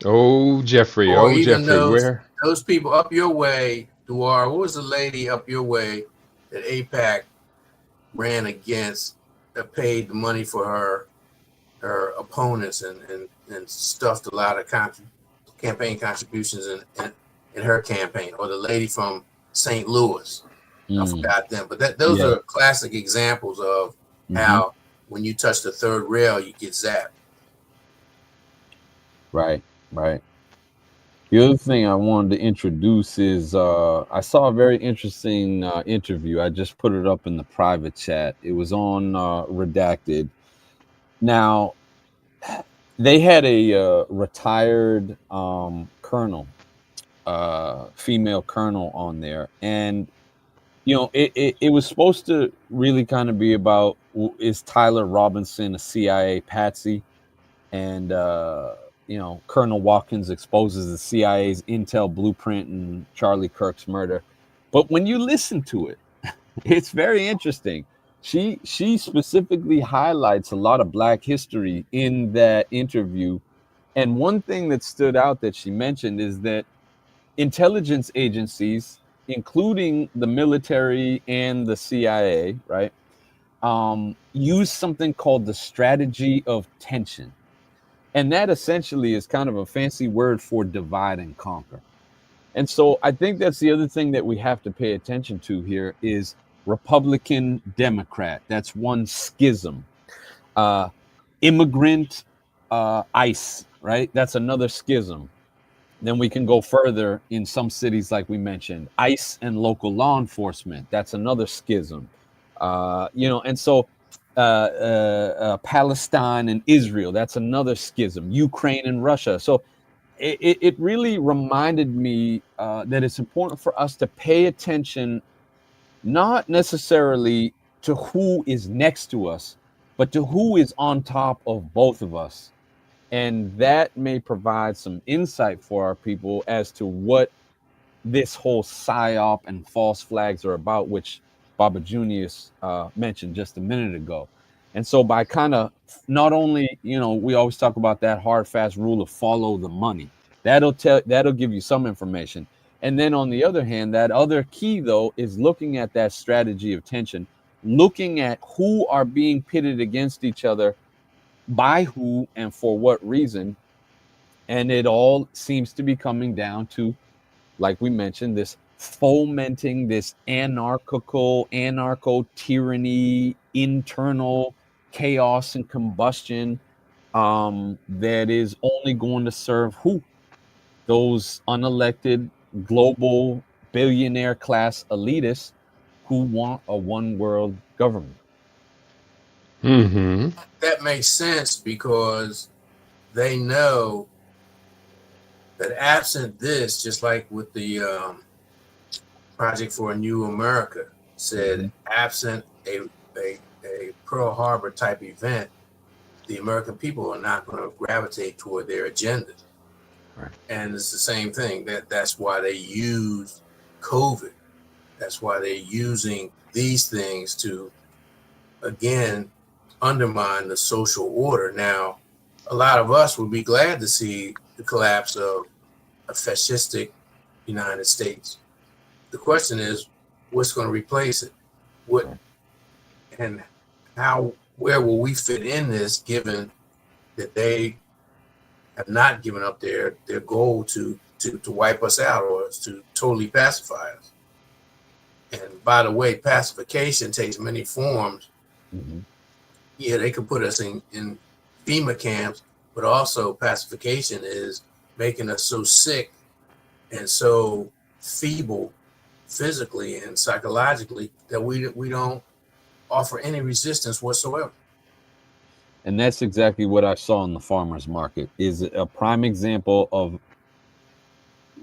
Oh, Jeffrey. Or oh, even Jeffrey. Where? Those people up your way, Duar, what was the lady up your way that AIPAC ran against that paid the money for her opponents and stuffed a lot of campaign contributions in her campaign, or the lady from St. Louis. I forgot them, but those are classic examples of how when you touch the third rail, you get zapped. Right. The other thing I wanted to introduce is I saw a very interesting interview. I just put it up in the private chat. It was on Redacted. Now, they had a retired colonel, female colonel on there. And, it was supposed to really kind of be about, is Tyler Robinson a CIA patsy? And, Colonel Watkins exposes the CIA's intel blueprint and Charlie Kirk's murder. But when you listen to it, it's very interesting. She specifically highlights a lot of Black history in that interview. And one thing that stood out that she mentioned is that intelligence agencies, including the military and the CIA, right, use something called the strategy of tension. And that essentially is kind of a fancy word for divide and conquer. And so I think that's the other thing that we have to pay attention to here is Republican Democrat. That's one schism. Immigrant ICE, right? That's another schism. Then we can go further in some cities, like we mentioned, ICE and local law enforcement. That's another schism. And so Palestine and Israel, that's another schism. Ukraine and Russia. So it really reminded me that it's important for us to pay attention, not necessarily to who is next to us, but to who is on top of both of us. And that may provide some insight for our people as to what this whole psyop and false flags are about, which Baba Junius mentioned just a minute ago. And so by kind of not only, we always talk about that hard, fast rule of follow the money. That'll give you some information. And then on the other hand, that other key, though, is looking at that strategy of tension, looking at who are being pitted against each other, by who and for what reason. And it all seems to be coming down to, like we mentioned, this fomenting this anarcho tyranny, internal chaos and combustion that is only going to serve who? Those unelected global billionaire class elitists who want a one world government. Mm-hmm. That makes sense because they know that absent this, just like with the Project for a New America said, absent a Pearl Harbor type event, the American people are not going to gravitate toward their agenda. Right. And it's the same thing. That's why they use COVID. That's why they're using these things to, again, undermine the social order. Now, a lot of us would be glad to see the collapse of a fascistic United States. The question is, what's going to replace it? What and how? Where will we fit in this, given that they have not given up their goal to wipe us out or to totally pacify us? And by the way, pacification takes many forms. Mm-hmm. Yeah, they could put us in FEMA camps, but also pacification is making us so sick and so feeble physically and psychologically that we don't offer any resistance whatsoever. And that's exactly what I saw in the farmers market, is a prime example of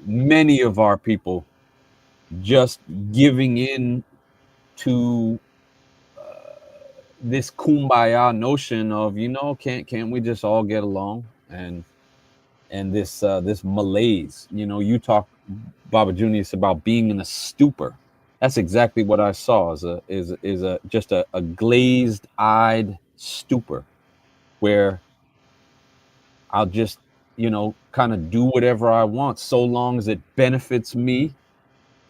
many of our people just giving in to this kumbaya notion of, can't we just all get along, and this malaise. You talk, Baba Junius, about being in a stupor. That's exactly what I saw, is just a glazed eyed stupor, where I'll just kind of do whatever I want so long as it benefits me,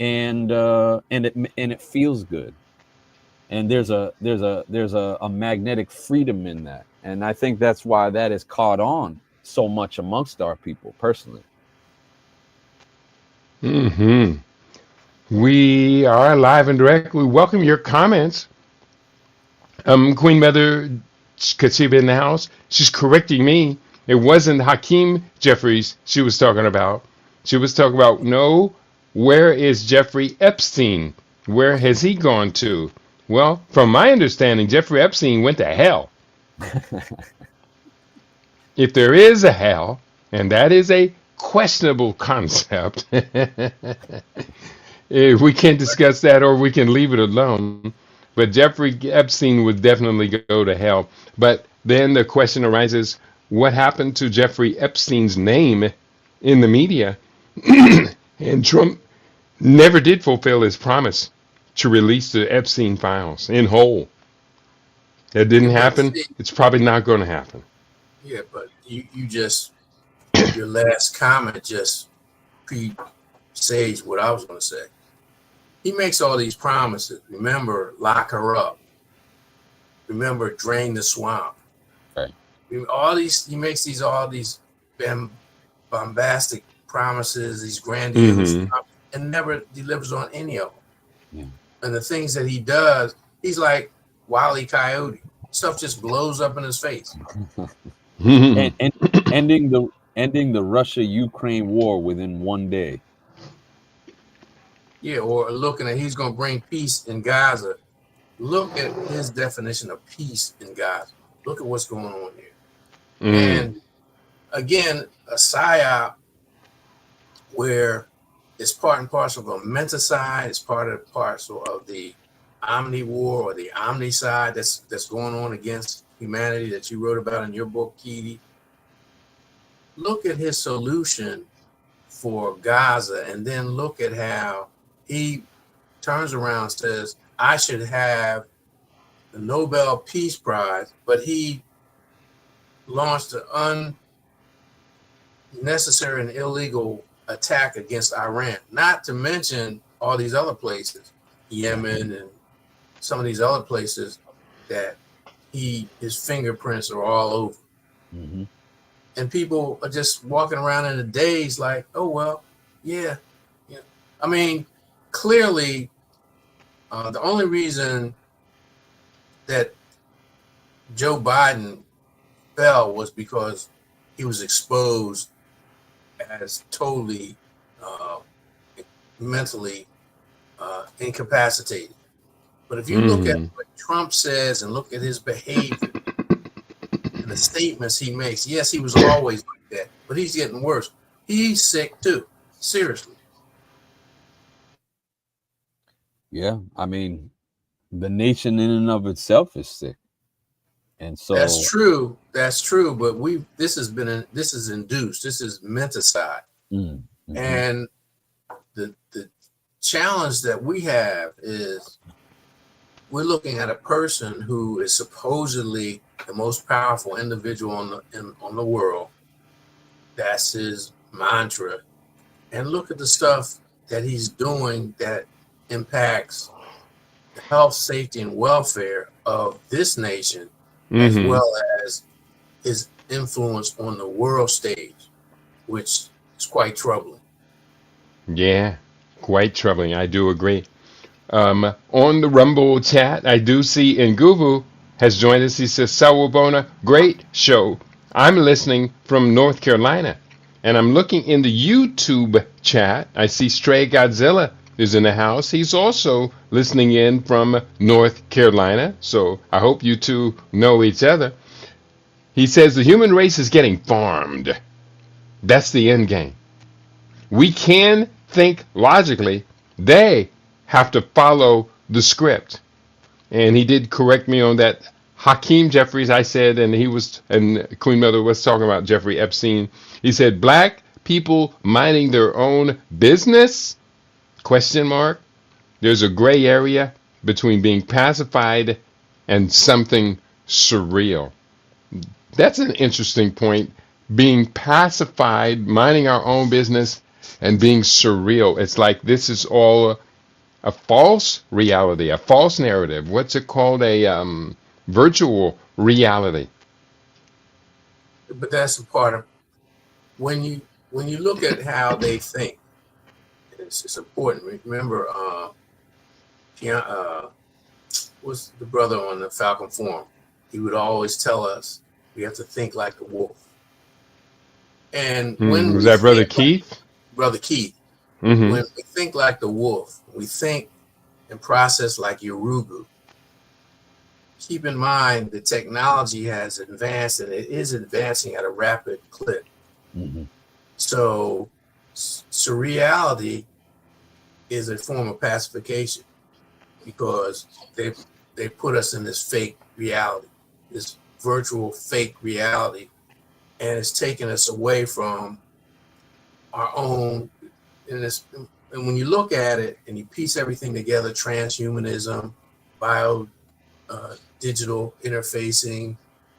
and it feels good. And there's a magnetic freedom in that. And I think that's why that has caught on so much amongst our people, personally. Mm-hmm. We are live and direct. We welcome your comments. Queen Mother Katsiba in the house. She's correcting me. It wasn't Hakeem Jeffries she was talking about. She was talking about, no, where is Jeffrey Epstein? Where has he gone to? Well, from my understanding, Jeffrey Epstein went to hell. If there is a hell, and that is a questionable concept, we can discuss that or we can leave it alone. But Jeffrey Epstein would definitely go to hell. But then the question arises, what happened to Jeffrey Epstein's name in the media? And Trump never did fulfill his promise to release the Epstein files in whole. It Yeah, didn't but happen. see, It's probably not going to happen. yeah, but you just your last comment just presaged what I was going to say. He makes all these promises. Remember, lock her up. Remember, drain the swamp. Right. All these, he makes all these bombastic promises, these grandiose, Mm-hmm. and never delivers on any of them. Yeah. And the things that he does, he's like Wile E. Coyote. Stuff just blows up in his face. And ending the Russia-Ukraine war within 1 day. Yeah, or looking at he's going to bring peace in Gaza. Look at his definition of peace in Gaza. Look at what's going on here. Mm. And again, a psyop where it's part and parcel of a menticide, it's part and parcel of the omni war or the omnicide that's going on against humanity that you wrote about in your book, Keedy. Look at his solution for Gaza, and then look at how he turns around and says, I should have the Nobel Peace Prize, but he launched an unnecessary and illegal attack against Iran, not to mention all these other places, Yemen and some of these other places that his fingerprints are all over. Mm-hmm. And people are just walking around in a daze like, oh, well, yeah. I mean, clearly, the only reason that Joe Biden fell was because he was exposed as totally mentally incapacitated. But if you look at Mm-hmm. what Trump says and look at his behavior and the statements he makes, yes, he was always like that, but he's getting worse. He's sick too, seriously. Yeah, I mean, the nation in and of itself is sick, and That's so true. That's true. But this is induced. This is menticide. mm-hmm. And the challenge that we have is we're looking at a person who is supposedly the most powerful individual on the world. That's his mantra. And look at the stuff that he's doing that impacts the health, safety, and welfare of this nation, as Mm-hmm. well as his influence on the world stage, which is quite troubling. Yeah, quite troubling. I do agree. On the Rumble chat, I do see Nguvu has joined us. He says, Sawubona, great show. I'm listening from North Carolina. And I'm looking in the YouTube chat. I see Stray Godzilla is in the house. He's also listening in from North Carolina. So I hope you two know each other. He says the human race is getting farmed. That's the end game. We can think logically. They have to follow the script. And he did correct me on that. Hakeem Jeffries, I said, and Queen Mother was talking about Jeffrey Epstein. He said, black people minding their own business? Question mark. There's a gray area between being pacified and something surreal. That's an interesting point. Being pacified, minding our own business, and being surreal. It's like this is all a false reality, a false narrative. What's it called? A virtual reality. But that's a part of when you look at how they think. It's important. Remember, what's the brother on the Falcon Forum? He would always tell us we have to think like a wolf. And when Was we that Brother think Keith? Brother Keith, Mm-hmm. when we think like the wolf, we think and process like Yorugu. Keep in mind the technology has advanced and it is advancing at a rapid clip. Mm-hmm. So surreality is a form of pacification because they put us in this fake reality, this virtual fake reality, and it's taking us away from our own. And when you look at it and you piece everything together, transhumanism, digital interfacing,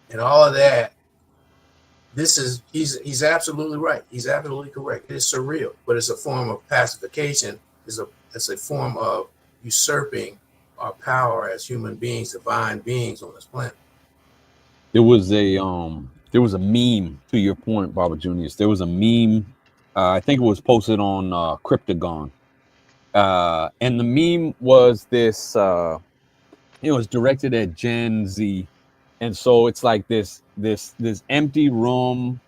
and all of that. He's absolutely right. He's absolutely correct. It's surreal, but it's a form of pacification. It's a form of usurping our power as human beings, divine beings on this planet. There was a meme, to your point, Baba Junius. There was a meme. I think it was posted on Cryptagon, and the meme was this. It was directed at Gen Z, and so it's like this empty room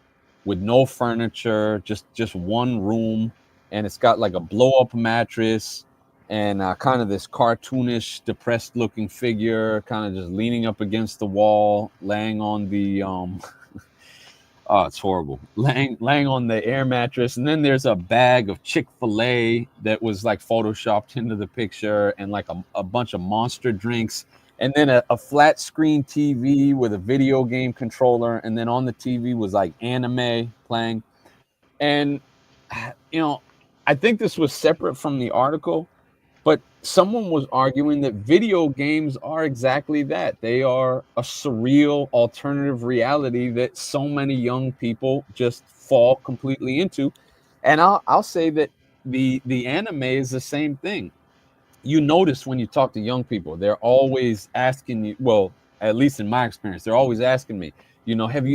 with no furniture, just one room, and it's got like a blow up mattress and kind of this cartoonish, depressed looking figure, kind of just leaning up against the wall, laying on the oh, it's horrible. Laying on the air mattress, and then there's a bag of Chick-fil-A that was like photoshopped into the picture, and like a bunch of Monster drinks, and then a flat screen TV with a video game controller, and then on the TV was like anime playing. And I think this was separate from the article, but someone was arguing that video games are exactly that. They are a surreal alternative reality that so many young people just fall completely into. And I'll say that the anime is the same thing. You notice when you talk to young people, they're always asking you, well, at least in my experience, they're always asking me, have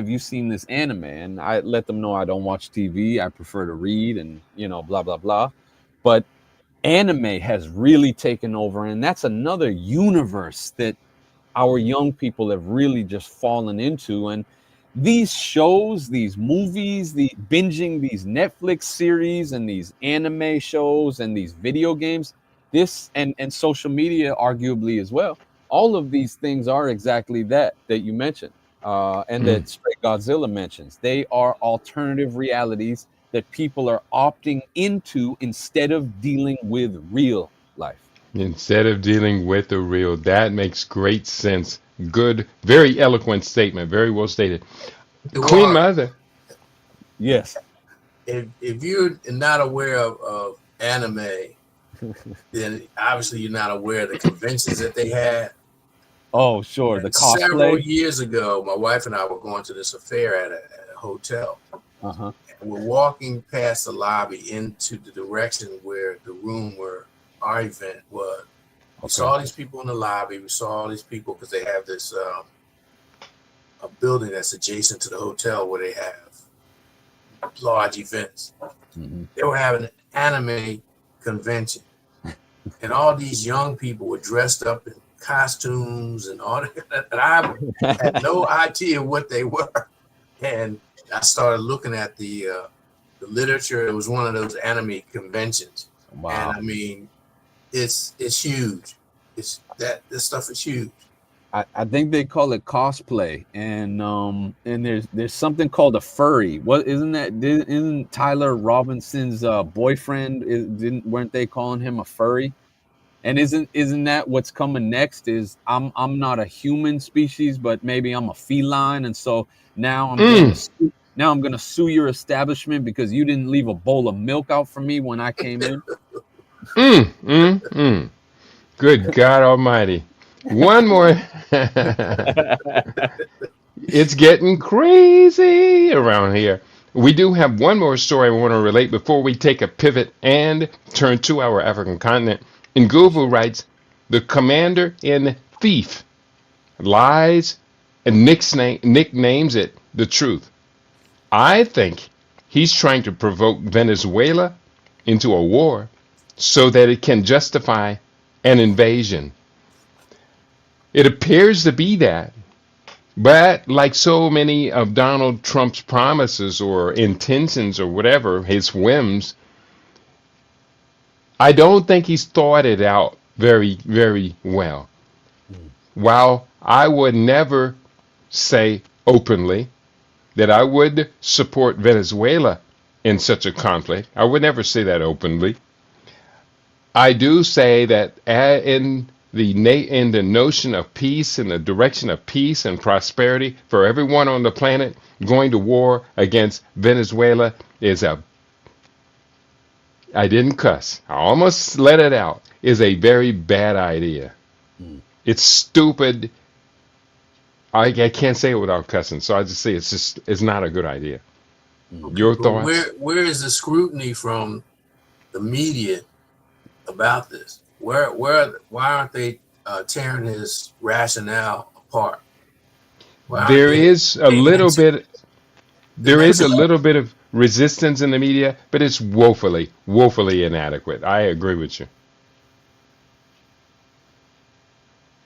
you seen this anime? And I let them know I don't watch TV. I prefer to read and, blah, blah, blah. But anime has really taken over, and that's another universe that our young people have really just fallen into. And these shows, these movies, the binging these Netflix series and these anime shows and these video games, this and social media arguably as well, all of these things are exactly that you mentioned, and that Stray Godzilla mentions. They are alternative realities that people are opting into instead of dealing with real life. Instead of dealing with the real. That makes great sense. Good, very eloquent statement. Very well stated. Queen Mother. Yes. If you're not aware of anime, then obviously you're not aware of the conventions that they had. Oh, sure. And the cosplay. Several years ago, my wife and I were going to this affair at a hotel. Uh-huh. And we're walking past the lobby into the direction where the room where our event was. We saw these people in the lobby. We saw all these people because they have this a building that's adjacent to the hotel where they have large events. Mm-hmm. They were having an anime convention. And all these young people were dressed up in costumes and all that. And I had no idea what they were. And I started looking at the literature. It was one of those anime conventions. Wow. And I mean, it's huge. This stuff is huge. I think they call it cosplay, and there's something called a furry. What isn't Tyler Robinson's boyfriend? Weren't they calling him a furry? And isn't that what's coming next? Is I'm not a human species, but maybe I'm a feline, and so now I'm gonna sue your establishment because you didn't leave a bowl of milk out for me when I came in. Good God Almighty! One more. It's getting crazy around here. We do have one more story I want to relate before we take a pivot and turn to our African continent. Nguvu writes, the commander-in-chief lies and nicknames it the truth. I think he's trying to provoke Venezuela into a war so that it can justify an invasion. It appears to be that. But like so many of Donald Trump's promises or intentions or whatever, his whims, I don't think he's thought it out very, very well. While I would never say openly that I would support Venezuela in such a conflict, I would never say that openly. I do say that in the notion of peace, in the direction of peace and prosperity for everyone on the planet, going to war against Venezuela is I didn't cuss. I almost let it out. Is a very bad idea. It's stupid. I can't say it without cussing, so I just say it's not a good idea. Okay, Your but thoughts? where is the scrutiny from the media about this? Why aren't they tearing his rationale apart? Why aren't There they is a taking little into bit. the There is next a level? little bit of resistance in the media, but it's woefully inadequate. I agree with you.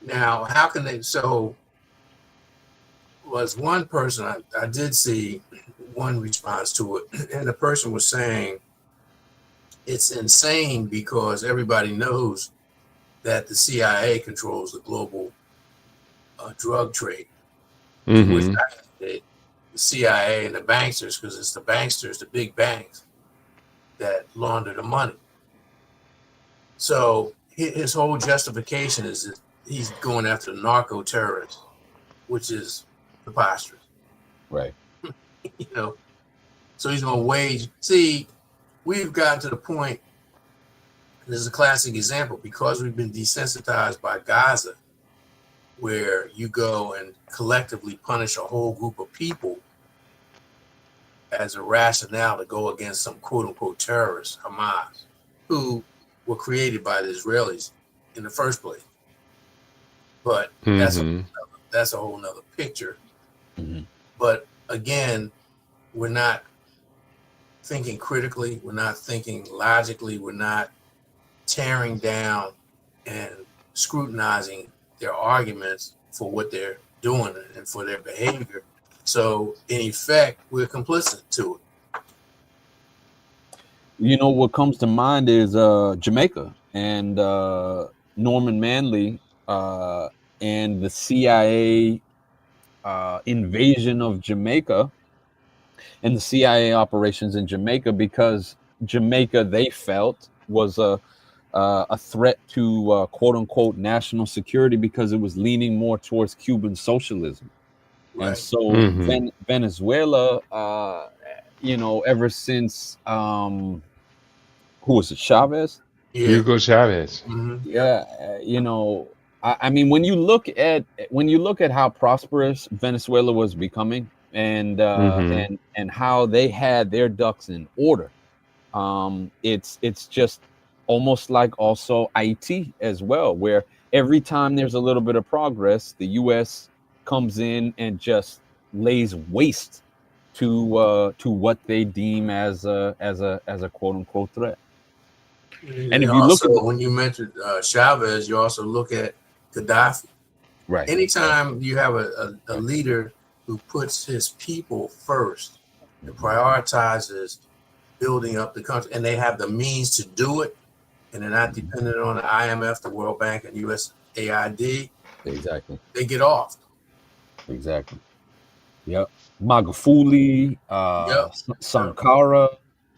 Now, how can they? So, was one person I did see one response to it, and the person was saying it's insane because everybody knows that the CIA controls the global drug trade. To which Mm-hmm. I say the CIA and the banksters, because it's the banksters, the big banks that launder the money. So his whole justification is that he's going after the narco terrorists, which is preposterous. Right. You know, so he's going to wage. See, we've gotten to the point. This is a classic example because we've been desensitized by Gaza, where you go and collectively punish a whole group of people as a rationale to go against some quote unquote terrorists, Hamas, who were created by the Israelis in the first place. But Mm-hmm. that's a whole nother picture. Mm-hmm. But again, we're not thinking critically, we're not thinking logically, we're not tearing down and scrutinizing their arguments for what they're doing and for their behavior. So in effect, we're complicit to it. You know what comes to mind is Jamaica and Norman Manley and the CIA invasion of Jamaica and the CIA operations in Jamaica, because Jamaica, they felt, was a threat to quote unquote national security because it was leaning more towards Cuban socialism. And Right. so Mm-hmm. Venezuela, ever since who was it, Chavez? Yeah. Hugo Chavez. Yeah. Yeah, I mean, when you look at how prosperous Venezuela was becoming, Mm-hmm. and how they had their ducks in order, it's just almost like also IT as well, where every time there's a little bit of progress, the U.S. comes in and just lays waste to what they deem as a quote unquote threat. And And if you look also, at when you mentioned Chavez, you also look at Gaddafi. right, Anytime you have a leader who puts his people first and prioritizes building up the country, and they have the means to do it, and they're not mhm, dependent on the IMF, the World Bank, and USAID, exactly, they get off. exactly. Yep. Magufuli, Yep. Yep. Sankara,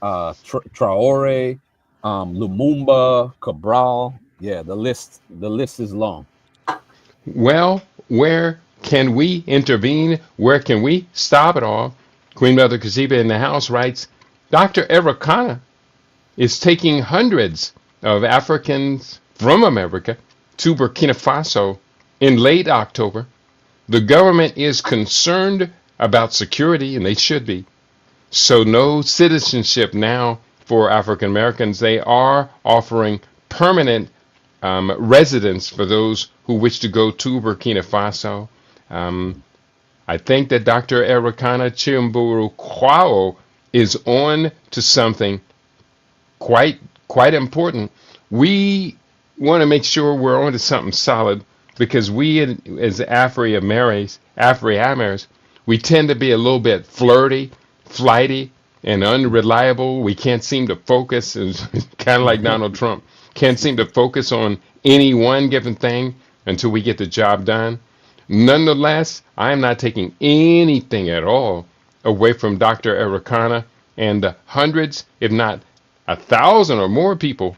Traore, Lumumba, Cabral. Yeah, the list is long. Well, where can we intervene? Where can we stop it all? Queen Mother Kaziba in the House writes, Dr. Ericana is taking hundreds of Africans from America to Burkina Faso in late October. The government is concerned about security, and they should be. So, no citizenship now for African Americans. They are offering permanent residence for those who wish to go to Burkina Faso. Um, I think that Dr. Ericana Chimburu Kwao is on to something quite quite important. We want to make sure we're on to something solid because we as Afri-Americans, we tend to be a little bit flirty, flighty, and unreliable. We can't seem to focus, kind of like Donald Trump, can't seem to focus on any one given thing until we get the job done. Nonetheless, I am not taking anything at all away from Dr. Ericana and the hundreds, if not 1,000 or more people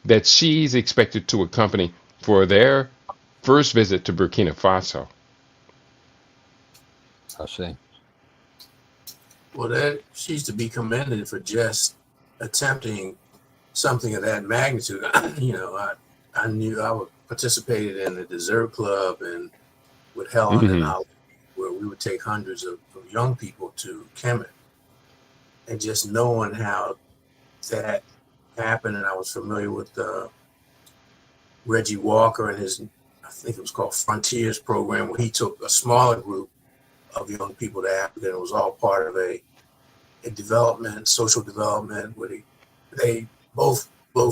that she's expected to accompany for their first visit to Burkina Faso. I say. Well, that she's to be commended for just attempting something of that magnitude. I knew I would participated in the dessert club and with Helen and Mm-hmm. Ali, where we would take hundreds of young people to Kemet, and just knowing how that happened. And I was familiar with Reggie Walker and his, I think it was called Frontiers program, where he took a smaller group of young people to Africa. And it was all part of a development, social development, where they both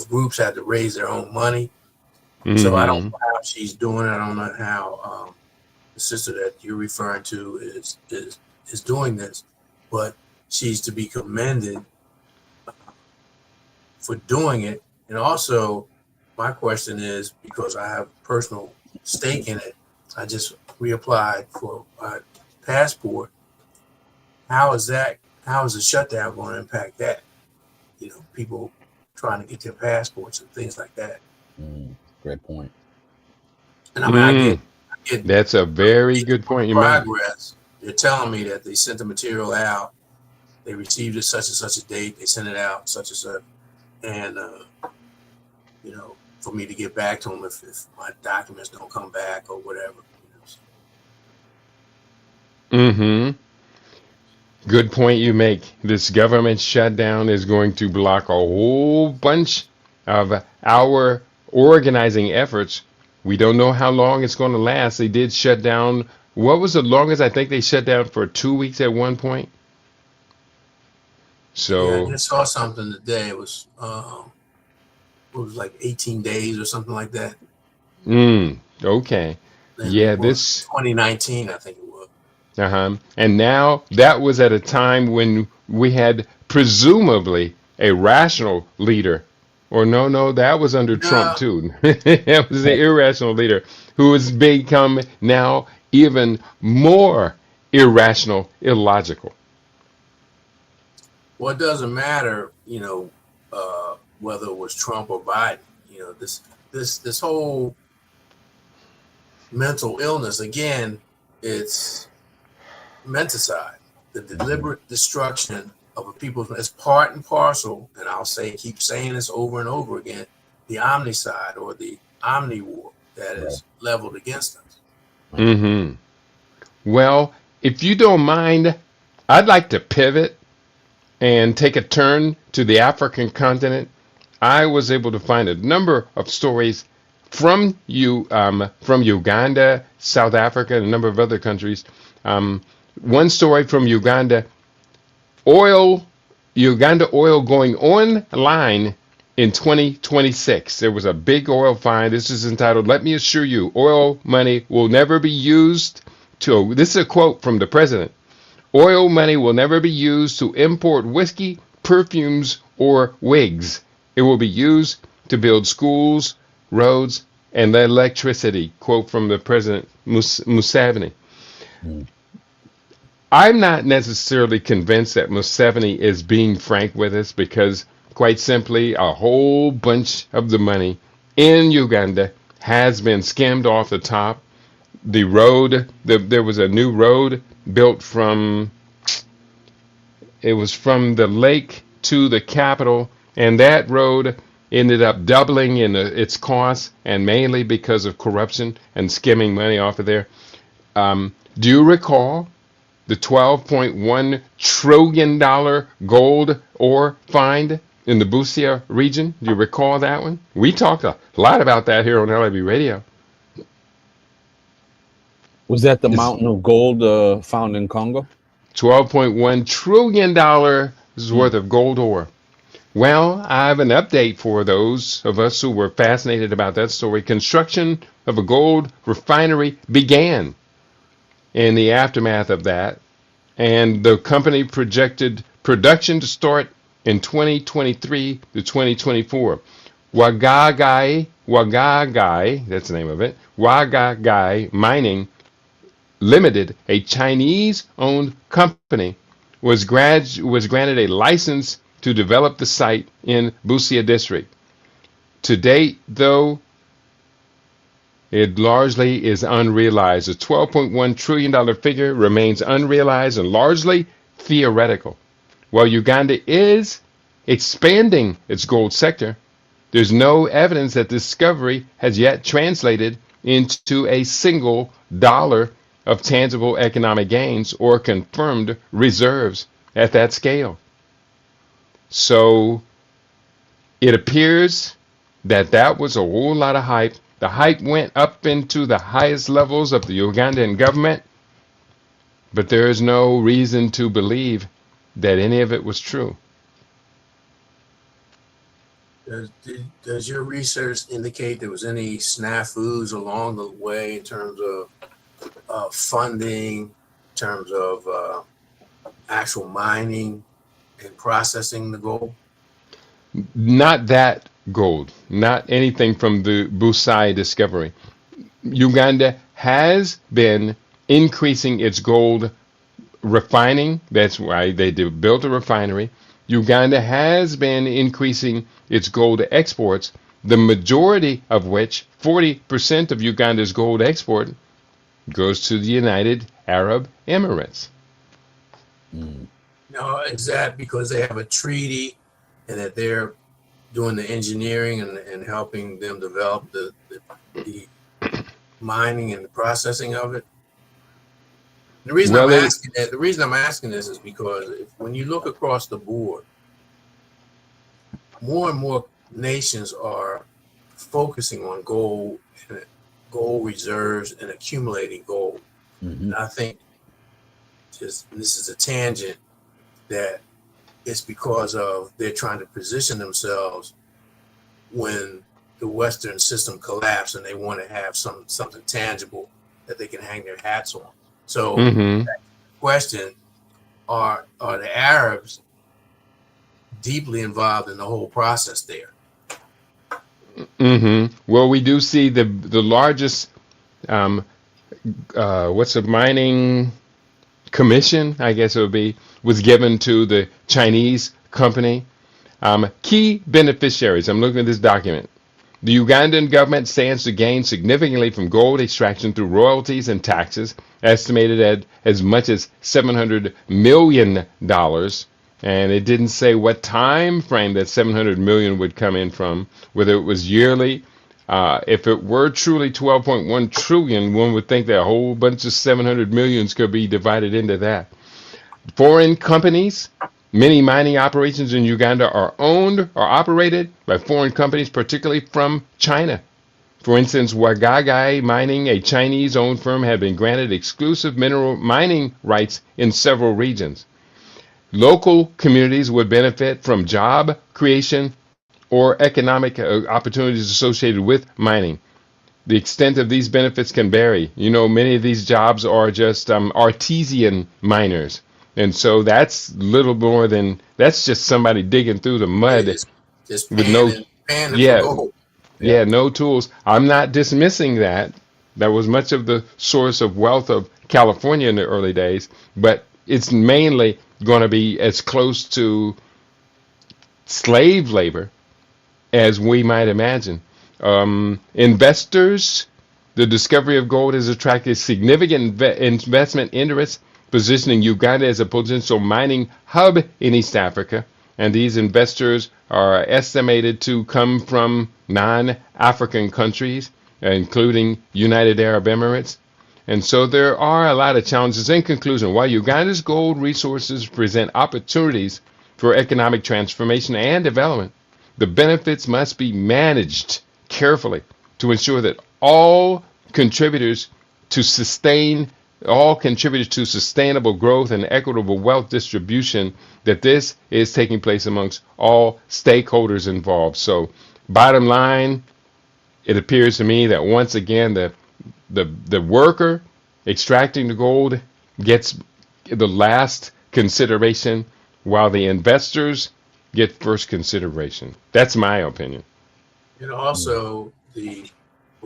groups had to raise their own money. So I don't Mm-hmm. know how she's doing it. I don't know how the sister that you're referring to is doing this, but she's to be commended for doing it. And also, my question is, because I have personal stake in it, I just reapplied for my passport. How is the shutdown going to impact that? You know, people trying to get their passports and things like that. Great point. And I mean, I get That's a very good point you made. progress. They're telling me that they sent the material out, they received it such and such a date, they sent it out such and such, and you know, for me to get back to them if my documents don't come back or whatever. Mm-hmm. Good point you make. This government shutdown is going to block a whole bunch of our organizing efforts. We don't know how long it's going to last. They did shut down. What was the longest? I think they shut down for 2 weeks at one point. Yeah, I So, just saw something today. It was like 18 days or something like that. okay. And Yeah, well, this 2019, I think it was. Uh-huh. And now that was at a time when we had presumably a rational leader. Or no, that was under Trump No, too. That was the irrational leader who has become now even more irrational, illogical. well, it doesn't matter, you know, whether it was Trump or Biden. You know, this whole mental illness, again, it's menticide, the deliberate destruction of a people. It's part and parcel, and keep saying this over and over again, the omnicide or the omni war that Right. is leveled against us. Mm-hmm. Well, if you don't mind, I'd like to pivot and take a turn to the African continent. I was able to find a number of stories from Uganda, South Africa, and a number of other countries. One story from Uganda: Uganda oil going online in 2026. There was a big oil find. This is entitled, "Let me assure you, oil money will never be used to," this is a quote from the president, "oil money will never be used to import whiskey, perfumes, or wigs. It will be used to build schools, roads, and electricity." Quote from the president, Museveni. Mm. I'm not necessarily convinced that Museveni is being frank with us because, quite simply, a whole bunch of the money in Uganda has been skimmed off the top. There was a new road built from the lake to the capital, and that road ended up doubling in its cost, and mainly because of corruption and skimming money off of there. Do you recall the $12.1 trillion gold ore find in the Busia region? Do you recall that one? We talked a lot about that here on LIB Radio. Was that the It's mountain of gold found in Congo? $12.1 trillion worth of gold ore. Well, I have an update for those of us who were fascinated about that story. Construction of a gold refinery began in the aftermath of that, and the company projected production to start in 2023 to 2024. Wagagai, that's the name of it, Wagagai Mining Limited, a Chinese-owned company, was granted a license to develop the site in Busia district. To date, though, it largely is unrealized. The $12.1 trillion figure remains unrealized and largely theoretical. While Uganda is expanding its gold sector, There's no evidence that discovery has yet translated into a single dollar of tangible economic gains or confirmed reserves at that scale. So it appears that that was a whole lot of hype. The hype went up into the highest levels of the Ugandan government, but there is no reason to believe that any of it was true. Does your research indicate there was any snafus along the way in terms of funding, in terms of actual mining and processing the gold? Not that gold, not anything from the Busai discovery. Uganda has been increasing its gold refining. That's why they built a refinery. Uganda has been increasing its gold exports, the majority of which, 40% of Uganda's gold export, goes to the United Arab Emirates. Now, is that because they have a treaty and that they're doing the engineering and helping them develop the mining and the processing of it? The reason I'm asking this is because when you look across the board, more and more nations are focusing on gold and gold reserves and accumulating gold. And I think this is a tangent that it's because of they're trying to position themselves when the Western system collapsed and they want to have something tangible that they can hang their hats on. So, question: Are the Arabs deeply involved in the whole process there? Well, we do see the largest what's a mining commission, I guess it would be, was given to the Chinese company. Key beneficiaries. I'm looking at this document. The Ugandan government stands to gain significantly from gold extraction through royalties and taxes, estimated at as much as $700 million. And it didn't say what time frame that 700 million would come in from, whether it was yearly. If it were truly 12.1 trillion, one would think that a whole bunch of 700 millions could be divided into that. Foreign companies. Many mining operations in Uganda are owned or operated by foreign companies, particularly from China. For instance, Wagagai Mining, a Chinese-owned firm, had been granted exclusive mineral mining rights in several regions. Local communities would benefit from job creation or economic opportunities associated with mining. The extent of these benefits can vary. You know, many of these jobs are just artesian miners. And so that's little more than, that's just somebody digging through the mud just with no, for gold. No tools. I'm not dismissing that. That was much of the source of wealth of California in the early days, but it's mainly going to be as close to slave labor as we might imagine. Investors, the discovery of gold has attracted significant investment interest, positioning Uganda as a potential mining hub in East Africa. And these investors are estimated to come from non-African countries, including United Arab Emirates. And so there are a lot of challenges. In conclusion, while Uganda's gold resources present opportunities for economic transformation and development, the benefits must be managed carefully to ensure that all contributors to sustainable growth and equitable wealth distribution, that this is taking place amongst all stakeholders involved. So bottom line, it appears to me that once again the worker extracting the gold gets the last consideration, while the investors get first consideration. That's my opinion. And also the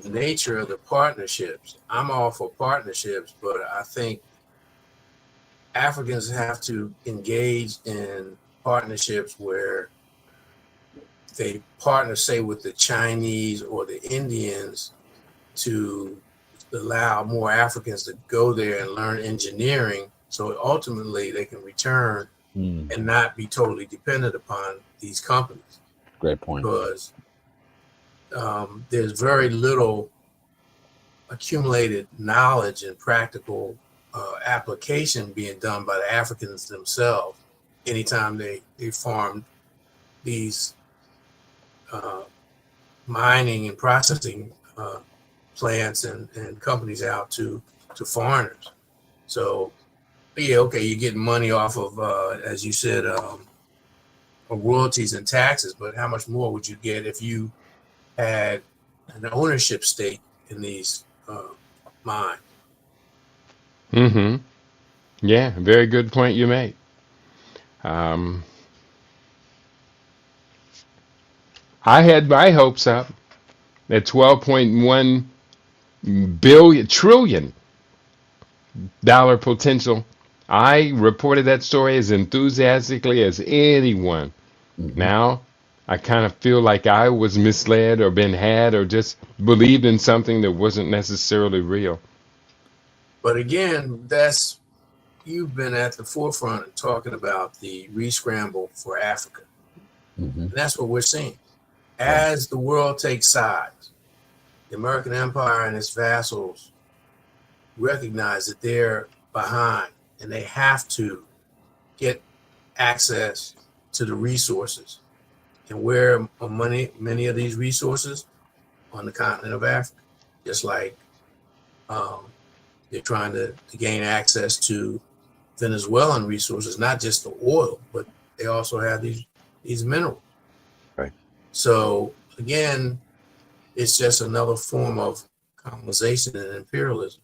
nature of the partnerships. I'm all for partnerships, but I think Africans have to engage in partnerships where they partner, say, with the Chinese or the Indians to allow more Africans to go there and learn engineering, so ultimately they can return and not be totally dependent upon these companies. Great point. Because there's very little accumulated knowledge and practical application being done by the Africans themselves anytime they farmed these mining and processing plants and companies out to foreigners. So yeah, okay, you're getting money off of, as you said, royalties and taxes, but how much more would you get if you had an ownership stake in these mines? Mm-hmm. Yeah, very good point you made. Um, I had my hopes up at 12.1 trillion dollar potential. I reported that story as enthusiastically as anyone. Hmm. Now, I kind of feel like I was misled or been had or just believed in something that wasn't necessarily real. But again, you've been at the forefront of talking about the rescramble for Africa. Hmm. And that's what we're seeing. Right. As the world takes sides, the American empire and its vassals recognize that they're behind and they have to get access to the resources. And where are many of these resources? On the continent of Africa. Just like um, they're trying to gain access to Venezuelan resources, not just the oil, but they also have these minerals. Right. So again, it's just another form of colonization and imperialism.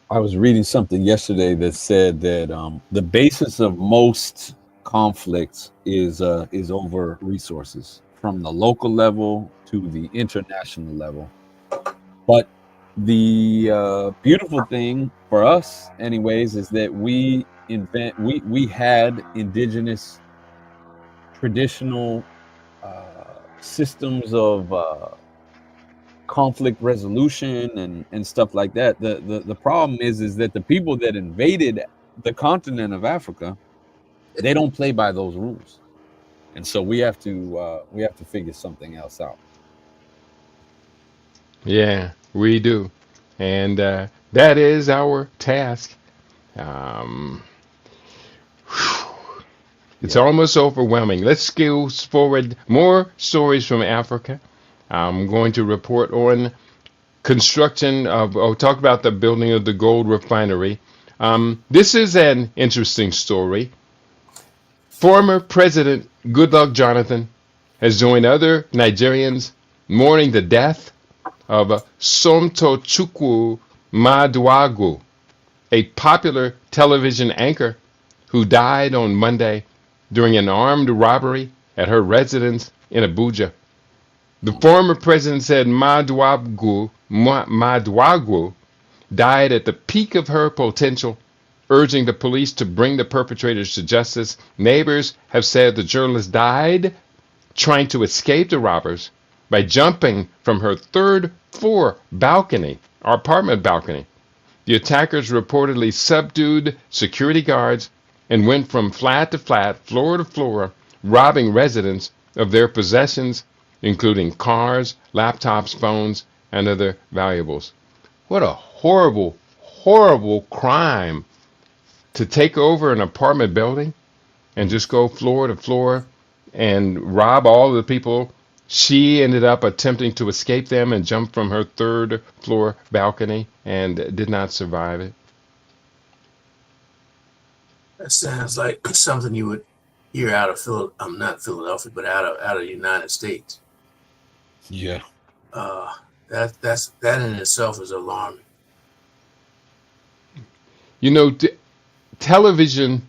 I was reading something yesterday that said that the basis of most conflicts is over resources, from the local level to the international level. But the beautiful thing for us, anyways, is that we had indigenous traditional systems of conflict resolution and stuff like that. The problem is that the people that invaded the continent of Africa, they don't play by those rules, and so we have to figure something else out. Yeah, we do. And that is our task. Um, it's Yeah. almost overwhelming. Let's go forward. More stories from Africa. I'm going to report on construction of, oh, talk about the building of the gold refinery. This is an interesting story. Former President Goodluck Jonathan has joined other Nigerians mourning the death of Somtochukwu Maduagu, a popular television anchor who died on Monday during an armed robbery at her residence in Abuja. The former president said Maduagu died at the peak of her potential, urging the police to bring the perpetrators to justice. Neighbors have said the journalist died trying to escape the robbers by jumping from her third floor balcony, our apartment balcony. The attackers reportedly subdued security guards and went from flat to flat, floor to floor, robbing residents of their possessions, including cars, laptops, phones, and other valuables. What a horrible, horrible crime to take over an apartment building and just go floor to floor and rob all of the people. She ended up attempting to escape them and jump from her third floor balcony and did not survive it. That sounds like something you would hear out of not Philadelphia, but out of the United States. Yeah. Uh, that in itself is alarming. You know, television,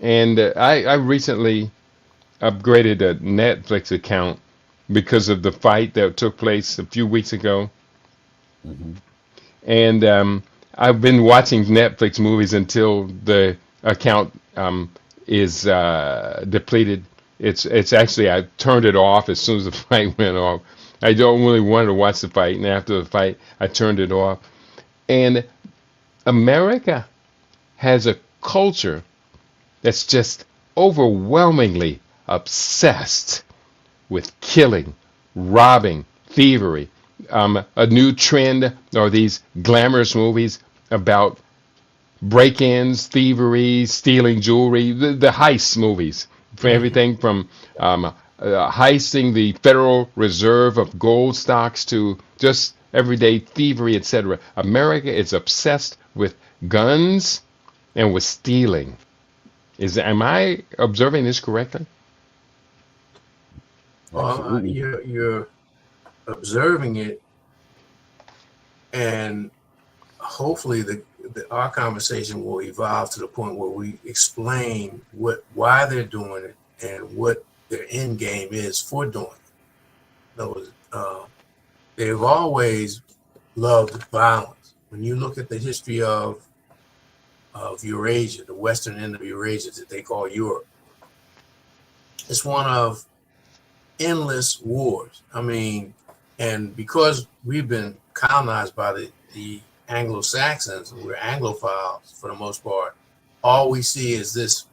and I recently upgraded a Netflix account because of the fight that took place a few weeks ago. Hmm. And I've been watching Netflix movies until the account is depleted. It's actually I turned it off as soon as the fight went off. I don't really want to watch the fight, and after the fight, I turned it off. And America has a culture that's just overwhelmingly obsessed with killing, robbing, thievery. A new trend are these glamorous movies about break-ins, thievery, stealing jewelry, the heist movies, for Mhm. everything from heisting the Federal Reserve of gold stocks to just everyday thievery, etc. America is obsessed with guns and with stealing. Am I observing this correctly? Well, Absolutely. you're observing it, and hopefully our conversation will evolve to the point where we explain why they're doing it and what their end game is for doing it. Those they've always loved violence. When you look at the history of Eurasia, the western end of Eurasia that they call Europe, it's one of endless wars. I mean, and because we've been colonized by the Anglo-Saxons, we're Anglophiles for the most part, all we see is this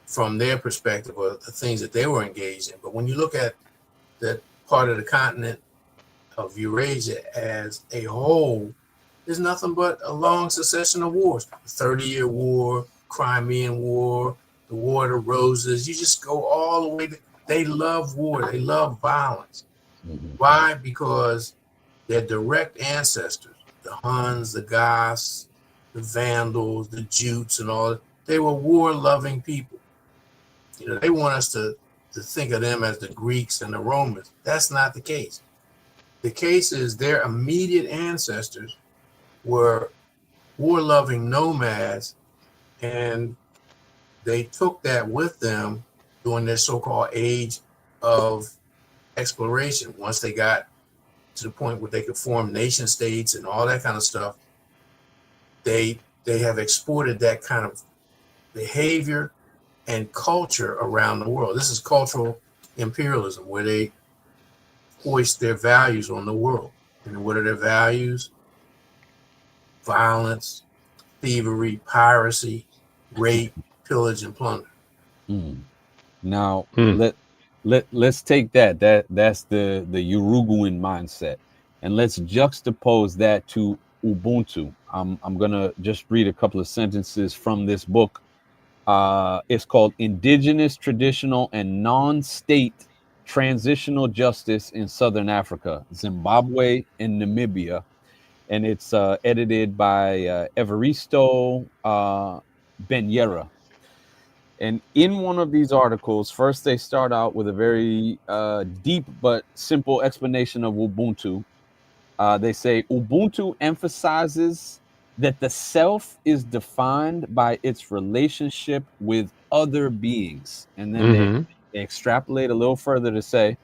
from their perspective of the things that they were engaged in. But when you look at that part of the continent of Eurasia as a whole, there's nothing but a long succession of wars. The 30-Year War, Crimean War, the War of the Roses. You just go all the way. They love war. They love violence. Mhm. Why? Because their direct ancestors, the Huns, the Goths, the Vandals, the Jutes, and all, they were war-loving people. You know, they want us to think of them as the Greeks and the Romans. That's not the case. The case is their immediate ancestors were war-loving nomads, and they took that with them during their so-called age of exploration. Once they got to the point where they could form nation states and all that kind of stuff, they have exported that kind of behavior and culture around the world. This is cultural imperialism, where they hoist their values on the world. And what are their values? Violence, thievery, piracy, rape, pillage, and plunder. Mm. Now Hmm. let's take that's the Uruguayan mindset, and let's juxtapose that to Ubuntu. I'm gonna just read a couple of sentences from this book. It's called Indigenous, Traditional, and Non-State Transitional Justice in Southern Africa, Zimbabwe, and Namibia. And it's edited by Evaristo Benyera. And in one of these articles, first they start out with a very deep but simple explanation of Ubuntu. They say Ubuntu emphasizes that the self is defined by its relationship with other beings. And then Mm-hmm. they extrapolate a little further to say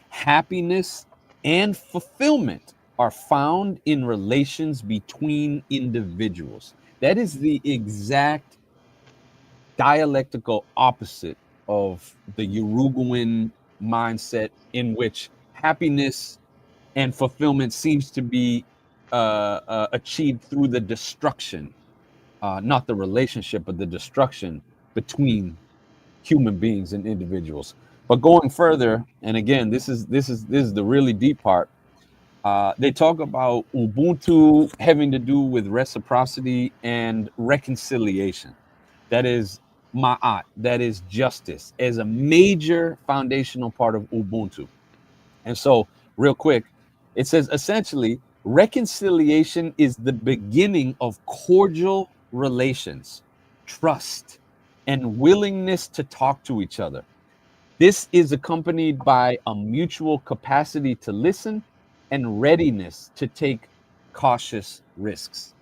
happiness and fulfillment are found in relations between individuals. That is the exact dialectical opposite of the Uruguayan mindset, in which happiness and fulfillment seems to be achieved through the destruction, not the relationship, but the destruction between human beings and individuals. But going further, and again, this is the really deep part. They talk about Ubuntu having to do with reciprocity and reconciliation. That is ma'at, that is justice, as a major foundational part of Ubuntu. And so, real quick, it says essentially, reconciliation is the beginning of cordial relations, trust, and willingness to talk to each other. This is accompanied by a mutual capacity to listen and readiness to take cautious risks.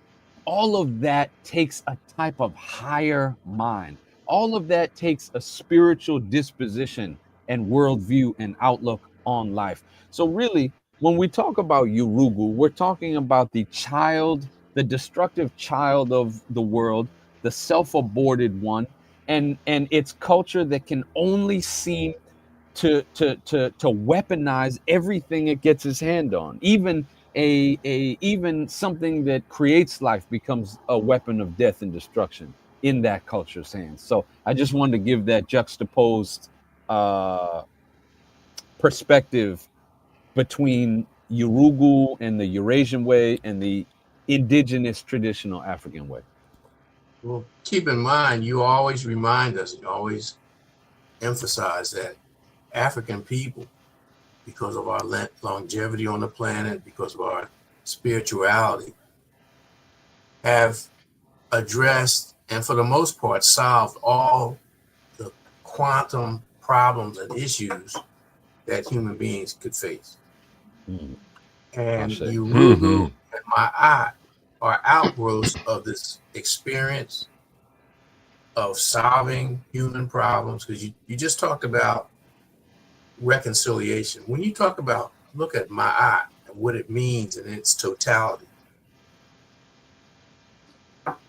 All of that takes a type of higher mind. All of that takes a spiritual disposition and worldview and outlook on life. So, really, when we talk about Urugu, we're talking about the child, the destructive child of the world, the self-aborted one, and its culture that can only seem to weaponize everything it gets its hand on. Even even something that creates life becomes a weapon of death and destruction. in that culture's hands. So I just wanted to give that juxtaposed uh, perspective between Urugu and the Eurasian way and the indigenous traditional African way. Well, keep in mind, you always remind us, you always emphasize that African people, because of our longevity on the planet, because of our spirituality, have addressed and for the most part solved all the quantum problems and issues that human beings could face. Mm. And I see. Urugu and Ma'at are outgrowths of this experience of solving human problems, because you just talked about reconciliation. When you talk about, look at Ma'at and what it means in its totality,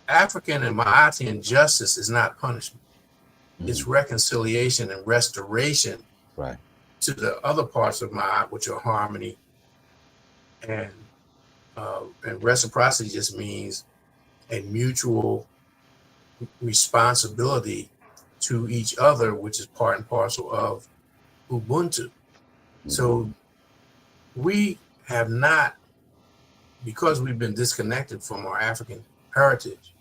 African and Ma'atian justice is not punishment. It's reconciliation and restoration Right. to the other parts of Ma'at, which are harmony. And reciprocity just means a mutual responsibility to each other, which is part and parcel of Ubuntu. So we have not, because we've been disconnected from our African heritage,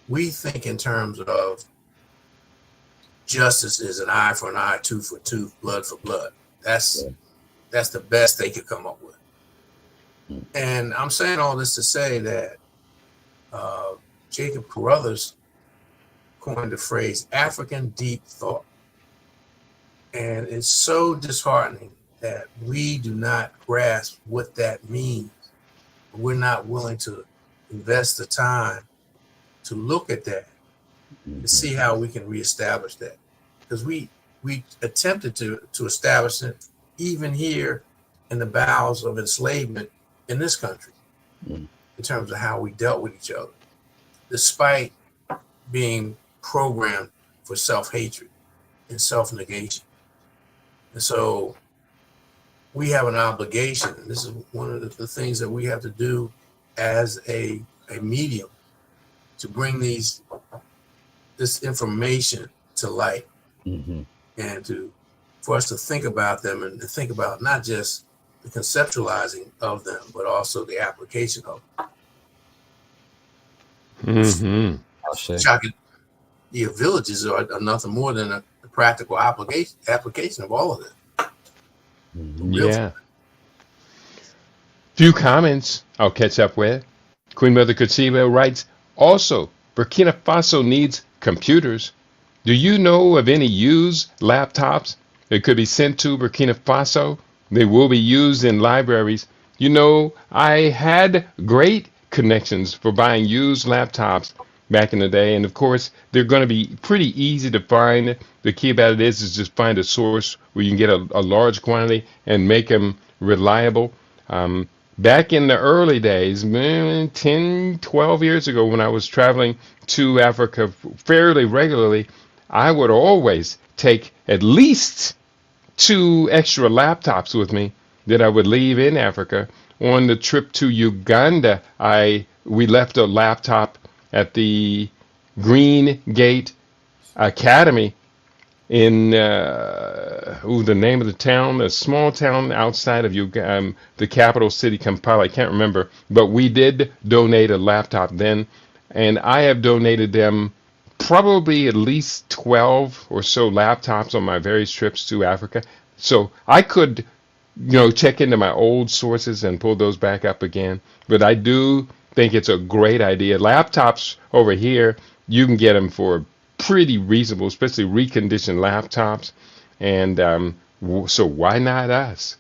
we think in terms of justice is an eye for an eye, tooth for tooth, blood for blood. That's the best they could come up with. And I'm saying all this to say that Jacob Carruthers coined the phrase African deep thought. And it's so disheartening that we do not grasp what that means. We're not willing to invest the time to look at that, to see how we can reestablish that. Because we attempted to establish it even here in the bowels of enslavement in this country, in terms of how we dealt with each other, despite being programmed for self-hatred and self-negation. And so we have an obligation, and this is one of the things that we have to do as a medium, to bring this information to light, and for us to think about them, and to think about not just the conceptualizing of them, but also the application of them. The villages are nothing more than a practical application of all of it. Yeah. Few comments I'll catch up with. Queen Mother Kutsiba writes, also, Burkina Faso needs computers. Do you know of any used laptops that could be sent to Burkina Faso? They will be used in libraries. You know, I had great connections for buying used laptops back in the day. And of course, they're going to be pretty easy to find. The key about it is just find a source where you can get a large quantity and make them reliable. Back in the early days, 10, 12 years ago, when I was traveling to Africa fairly regularly, I would always take at least 2 extra laptops with me that I would leave in Africa. On the trip to Uganda, we left a laptop at the Green Gate Academy in the name of the town, a small town outside of the capital city, Kampala. I can't remember, but we did donate a laptop then, and I have donated them probably at least 12 or so laptops on my various trips to Africa. So I could, check into my old sources and pull those back up again. But I do think it's a great idea. Laptops over here, you can get them for pretty reasonable, especially reconditioned laptops. And so why not us?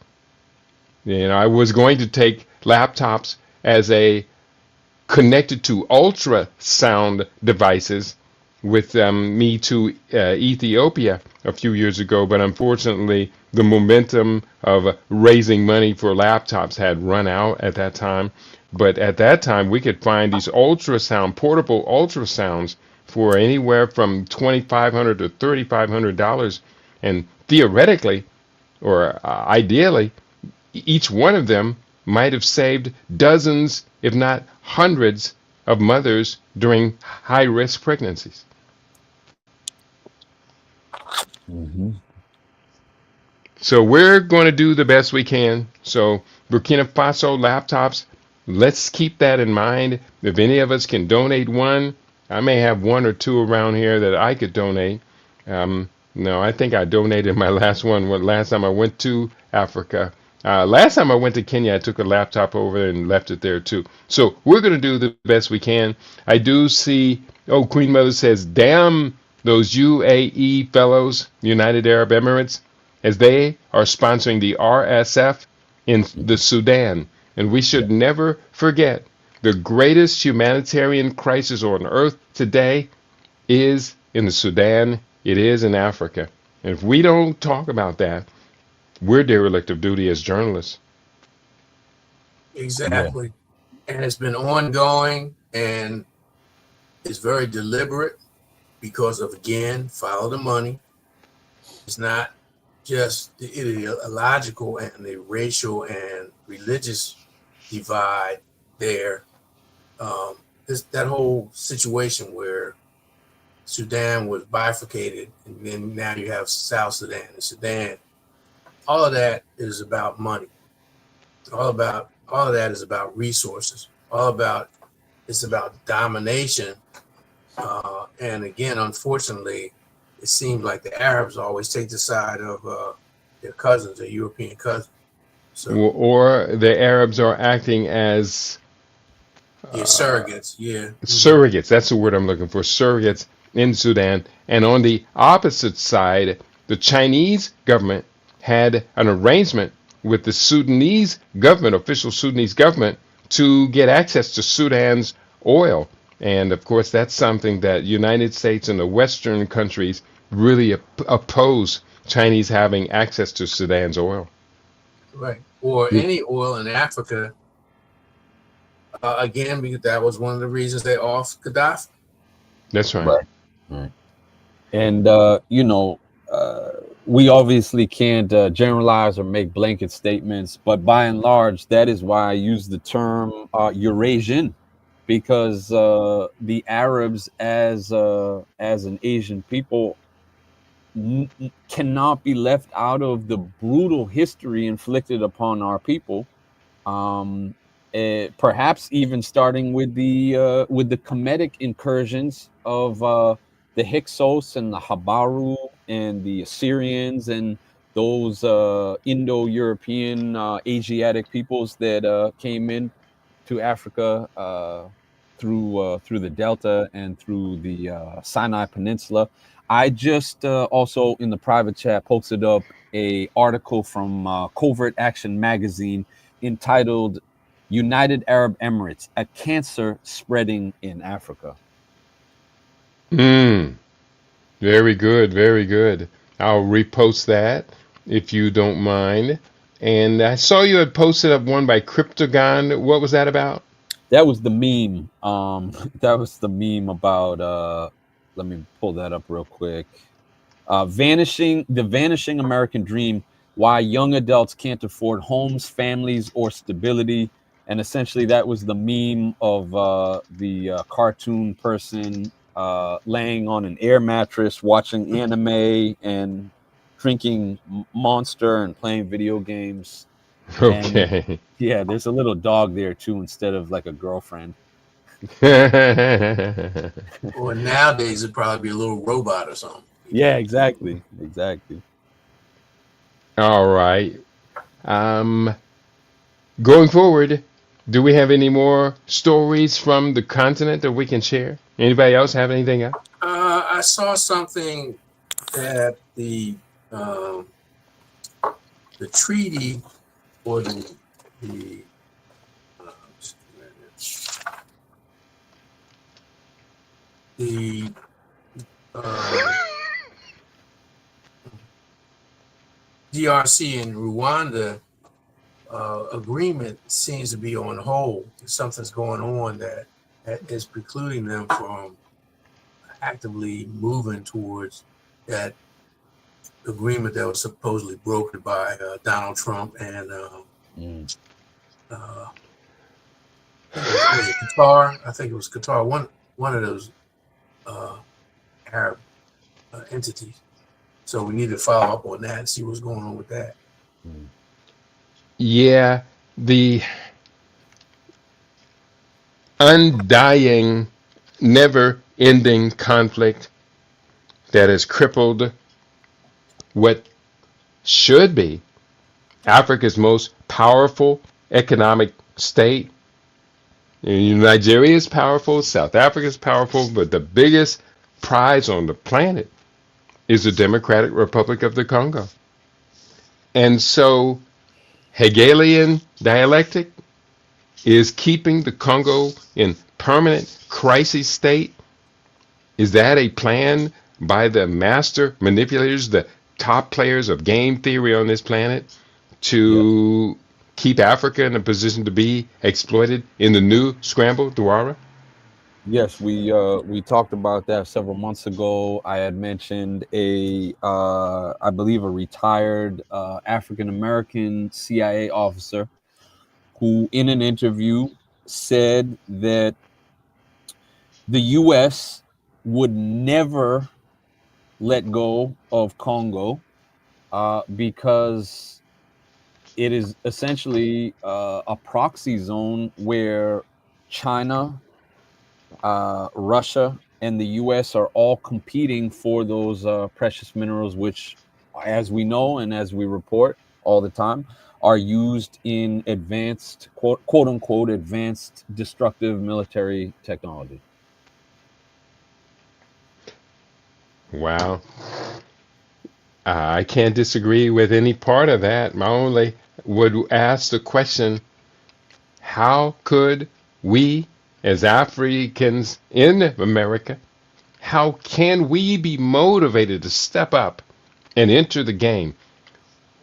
I was going to take laptops as connected to ultrasound devices with me to Ethiopia a few years ago, but unfortunately the momentum of raising money for laptops had run out at that time. But at that time we could find these portable ultrasounds for anywhere from $2,500 to $3,500, and theoretically, or ideally, each one of them might have saved dozens, if not hundreds, of mothers during high-risk pregnancies. Mm-hmm. So we're going to do the best we can. So Burkina Faso laptops, let's keep that in mind. If any of us can donate one, I may have one or two around here that I could donate. No, I think I donated my last one last time I went to Africa. Last time I went to Kenya, I took a laptop over and left it there too. So we're going to do the best we can. I do see, oh, Queen Mother says, damn those UAE fellows, United Arab Emirates, as they are sponsoring the RSF in the Sudan. And we should never forget the greatest humanitarian crisis on earth today is in the Sudan, it is in Africa. And if we don't talk about that, we're derelict of duty as journalists. Yeah. Exactly. And it's been ongoing and it's very deliberate because of, again, follow the money. It's not just the ideological and the racial and religious divide there. That whole situation where Sudan was bifurcated, and then now you have South Sudan and Sudan. All of that is about money. All of that is about resources. It's about domination. And again, unfortunately, it seems like the Arabs always take the side of their cousins, their European cousins. So Or the Arabs are acting as yeah, surrogates. Yeah. surrogates. That's the word I'm looking for. Surrogates in Sudan. And on the opposite side, the Chinese government had an arrangement with the Sudanese government, official Sudanese government, to get access to Sudan's oil. And of course, that's something that United States and the Western countries really oppose Chinese having access to Sudan's oil. Right. Or any oil in Africa. Again, because that was one of the reasons they off Gaddafi. That's right. Right. Right. And we obviously can't generalize or make blanket statements, but by and large, that is why I use the term Eurasian, because the Arabs, as an Asian people, cannot be left out of the brutal history inflicted upon our people. Perhaps even starting with the Kemetic incursions of the Hyksos and the Habaru and the Assyrians and those Indo-European Asiatic peoples that came in to Africa through the Delta and through the Sinai Peninsula. I just also in the private chat posted up a article from Covert Action magazine entitled "United Arab Emirates: A Cancer Spreading in Africa." Mm, very good, very good. I'll repost that if you don't mind. And I saw you had posted up one by Cryptogon. What was that about? That was the meme. That was the meme about. Let me pull that up real quick. The vanishing American dream: why young adults can't afford homes, families, or stability. And essentially, that was the meme of the cartoon person laying on an air mattress, watching anime and drinking Monster and playing video games. And Okay. yeah, there's a little dog there too, instead of like a girlfriend. Or nowadays it'd probably be a little robot or something. Yeah, exactly. Exactly. All right. Um, Going forward, do we have any more stories from the continent that we can share? Anybody else have anything else? I saw something that um, the treaty or the the DRC and Rwanda agreement seems to be on hold. Something's going on that is precluding them from actively moving towards that agreement that was supposedly brokered by Donald Trump and was it Qatar? I think it was Qatar. One of those Arab entities. So we need to follow up on that and see what's going on with that. Yeah, the undying, never-ending conflict that has crippled what should be Africa's most powerful economic state. Nigeria is powerful, South Africa is powerful, but the biggest prize on the planet is the Democratic Republic of the Congo. And so Hegelian dialectic is keeping the Congo in permanent crisis state. Is that a plan by the master manipulators, the top players of game theory on this planet, Yes. to keep Africa in a position to be exploited in the new scramble, Dwara? Yes, we talked about that several months ago. I had mentioned I believe a retired African American CIA officer who, in an interview, said that the U.S. would never let go of Congo because it is essentially a proxy zone where China, Russia, and the U.S. are all competing for those precious minerals, which, as we know and as we report all the time, are used in advanced, quote unquote, advanced destructive military technology. Wow. I can't disagree with any part of that. I only would ask the question, how could we, as Africans in America, how can we be motivated to step up and enter the game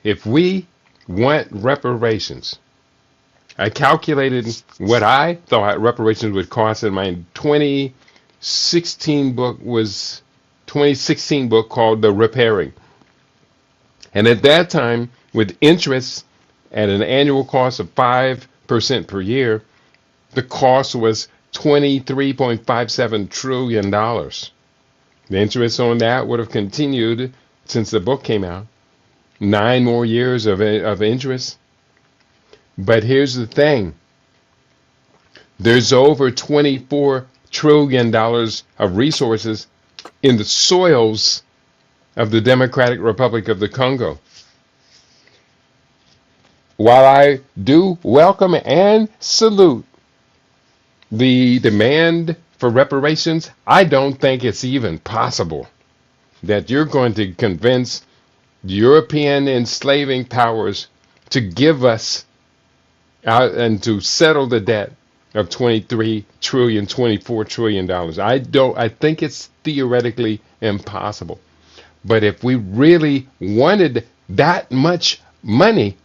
if we want reparations? I calculated what I thought reparations would cost in my 2016 book called The Repairing. And at that time, with interest at an annual cost of 5% per year, the cost was $23.57 trillion. The interest on that would have continued since the book came out. 9 more years of interest. But here's the thing. There's over $24 trillion of resources in the soils of the Democratic Republic of the Congo. While I do welcome and salute the demand for reparations, I don't think it's even possible that you're going to convince European enslaving powers to give us out and to settle the debt of 23 trillion, $24 trillion. I think it's theoretically impossible. But if we really wanted that much money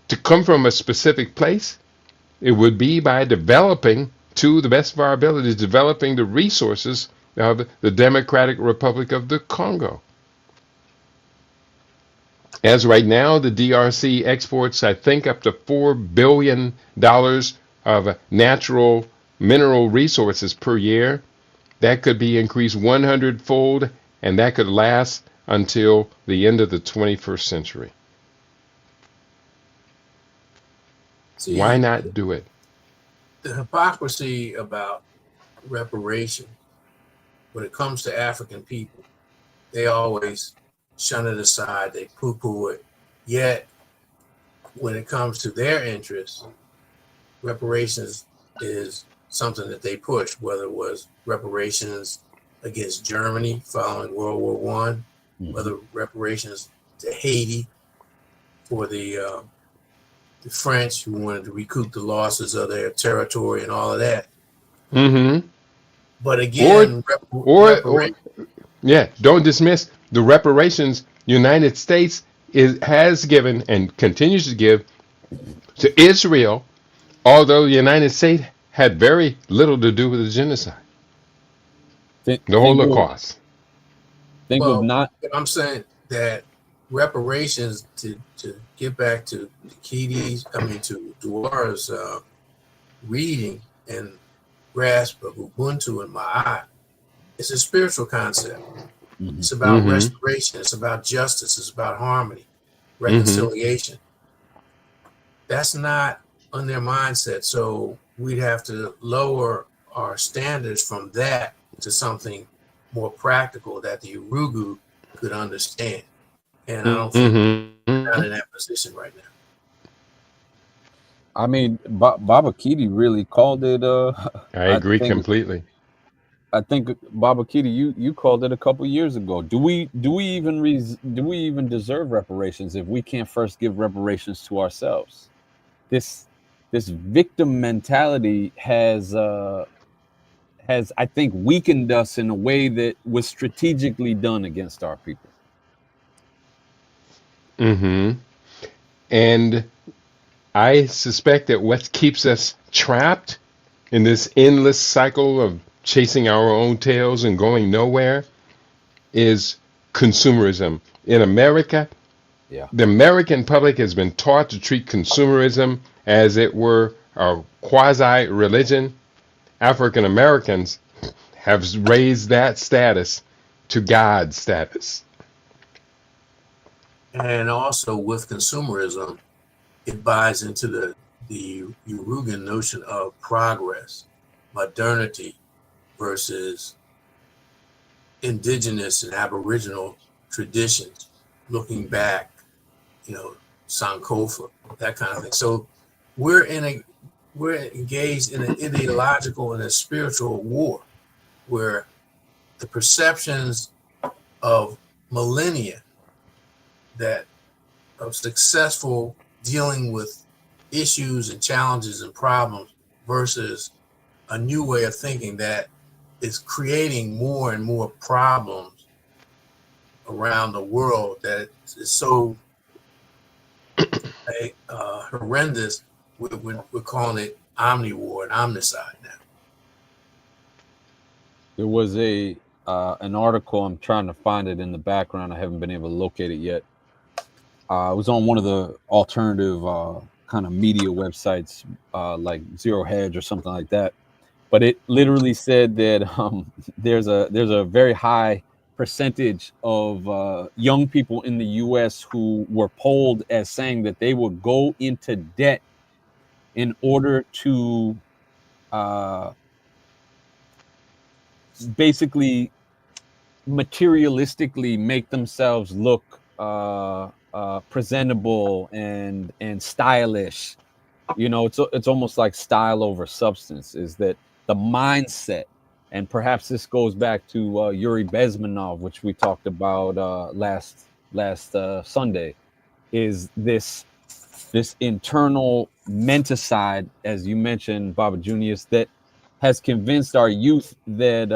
to come from a specific place, it would be by developing, to the best of our abilities, developing the resources of the Democratic Republic of the Congo. As right now, the DRC exports, I think, up to $4 billion of natural mineral resources per year. That could be increased 100-fold, and that could last until the end of the 21st century. See, Why not do it? the hypocrisy about reparation when it comes to African people, they always shun it aside, they poo-poo it. Yet, when it comes to their interests, reparations is something that they push, whether it was reparations against Germany following World War One, whether reparations to Haiti for the French who wanted to recoup the losses of their territory and all of that. Mm-hmm. But again, don't dismiss the reparations United States has given and continues to give to Israel, although the United States had very little to do with the genocide, the Holocaust. I'm saying that reparations to get back to Dwara's reading and grasp of Ubuntu in my eye, it's a spiritual concept. Mhm. It's about Mm-hmm. restoration. It's about justice. It's about harmony, Mm-hmm. reconciliation. That's not on their mindset. So we'd have to lower our standards from that to something more practical that the Urugu could understand. And I don't think Mm-hmm. we're not in that position right now. I mean, Baba Kiti really called it. I I agree think completely. Baba Kiti, you called it a couple years ago. Do we even deserve reparations if we can't first give reparations to ourselves? This this victim mentality has I think weakened us in a way that was strategically done against our people. Mm-hmm. And I suspect that what keeps us trapped in this endless cycle of chasing our own tails and going nowhere is consumerism. In America, Yeah. the American public has been taught to treat consumerism as it were a quasi religion. African Americans have raised that status to God status. And also with consumerism, it buys into the Urugan notion of progress, modernity versus indigenous and aboriginal traditions, looking back, you know, Sankofa, that kind of thing. So we're in a we're engaged in an ideological and a spiritual war where the perceptions of millennia that of successful dealing with issues and challenges and problems versus a new way of thinking that is creating more and more problems around the world that is so horrendous. We're calling it omnivore and omnicide now. There was a an article. I'm trying to find it in the background. I haven't been able to locate it yet. It was on one of the alternative kind of media websites, like Zero Hedge or something like that. But it literally said that there's a very high percentage of young people in the U.S. who were polled as saying that they would go into debt in order to uh, basically materialistically make themselves look presentable and stylish. You know, it's almost like style over substance. Is that the mindset? And perhaps this goes back to Yuri Bezmenov, which we talked about last Sunday. Is this internal menticide, as you mentioned, Baba Junius, that has convinced our youth that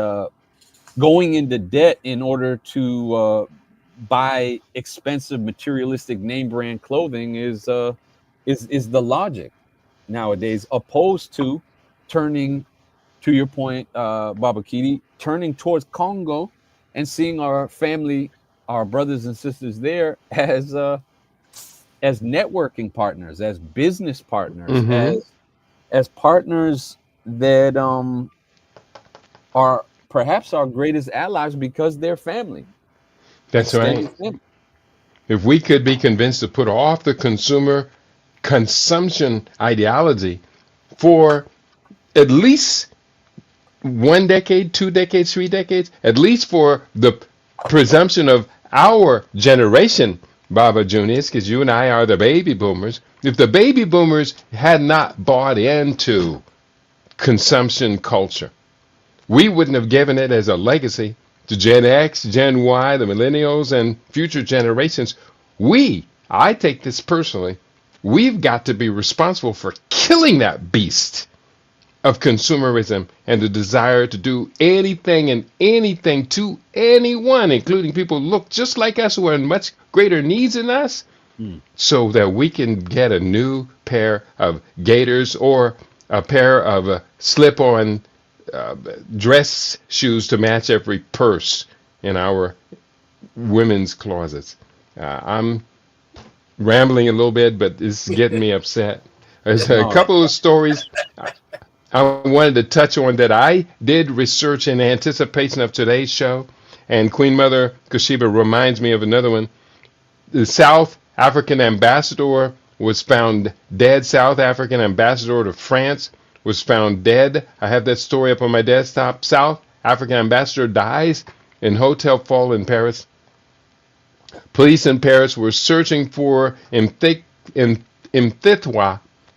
going into debt in order to buy expensive materialistic name brand clothing is the logic nowadays, opposed to turning, to your point, Baba Kiti, turning towards Congo and seeing our family, our brothers and sisters there as networking partners, as business partners, Mm-hmm. as partners that are perhaps our greatest allies because they're family, That's right. extended family. If we could be convinced to put off the consumer consumption ideology for at least 1 decade, 2 decades, 3 decades, at least for the presumption of our generation, Baba Junius, because you and I are the baby boomers. If the baby boomers had not bought into consumption culture, we wouldn't have given it as a legacy to Gen X, Gen Y, the millennials, and future generations. I take this personally, we've got to be responsible for killing that beast of consumerism and the desire to do anything and anything to anyone, including people who look just like us who are in much greater needs than us, Mm. so that we can get a new pair of gaiters or a pair of slip-on uh, dress shoes to match every purse in our women's closets. I'm rambling a little bit, but it's getting me upset. There's a No, couple of stories I wanted to touch on that I did research in anticipation of today's show, and Queen Mother Kushiba reminds me of another one. The South African ambassador was found dead. South African ambassador to France was found dead. I have that story up on my desktop. South African ambassador dies in hotel fall in Paris. Police in Paris were searching for Mthithwa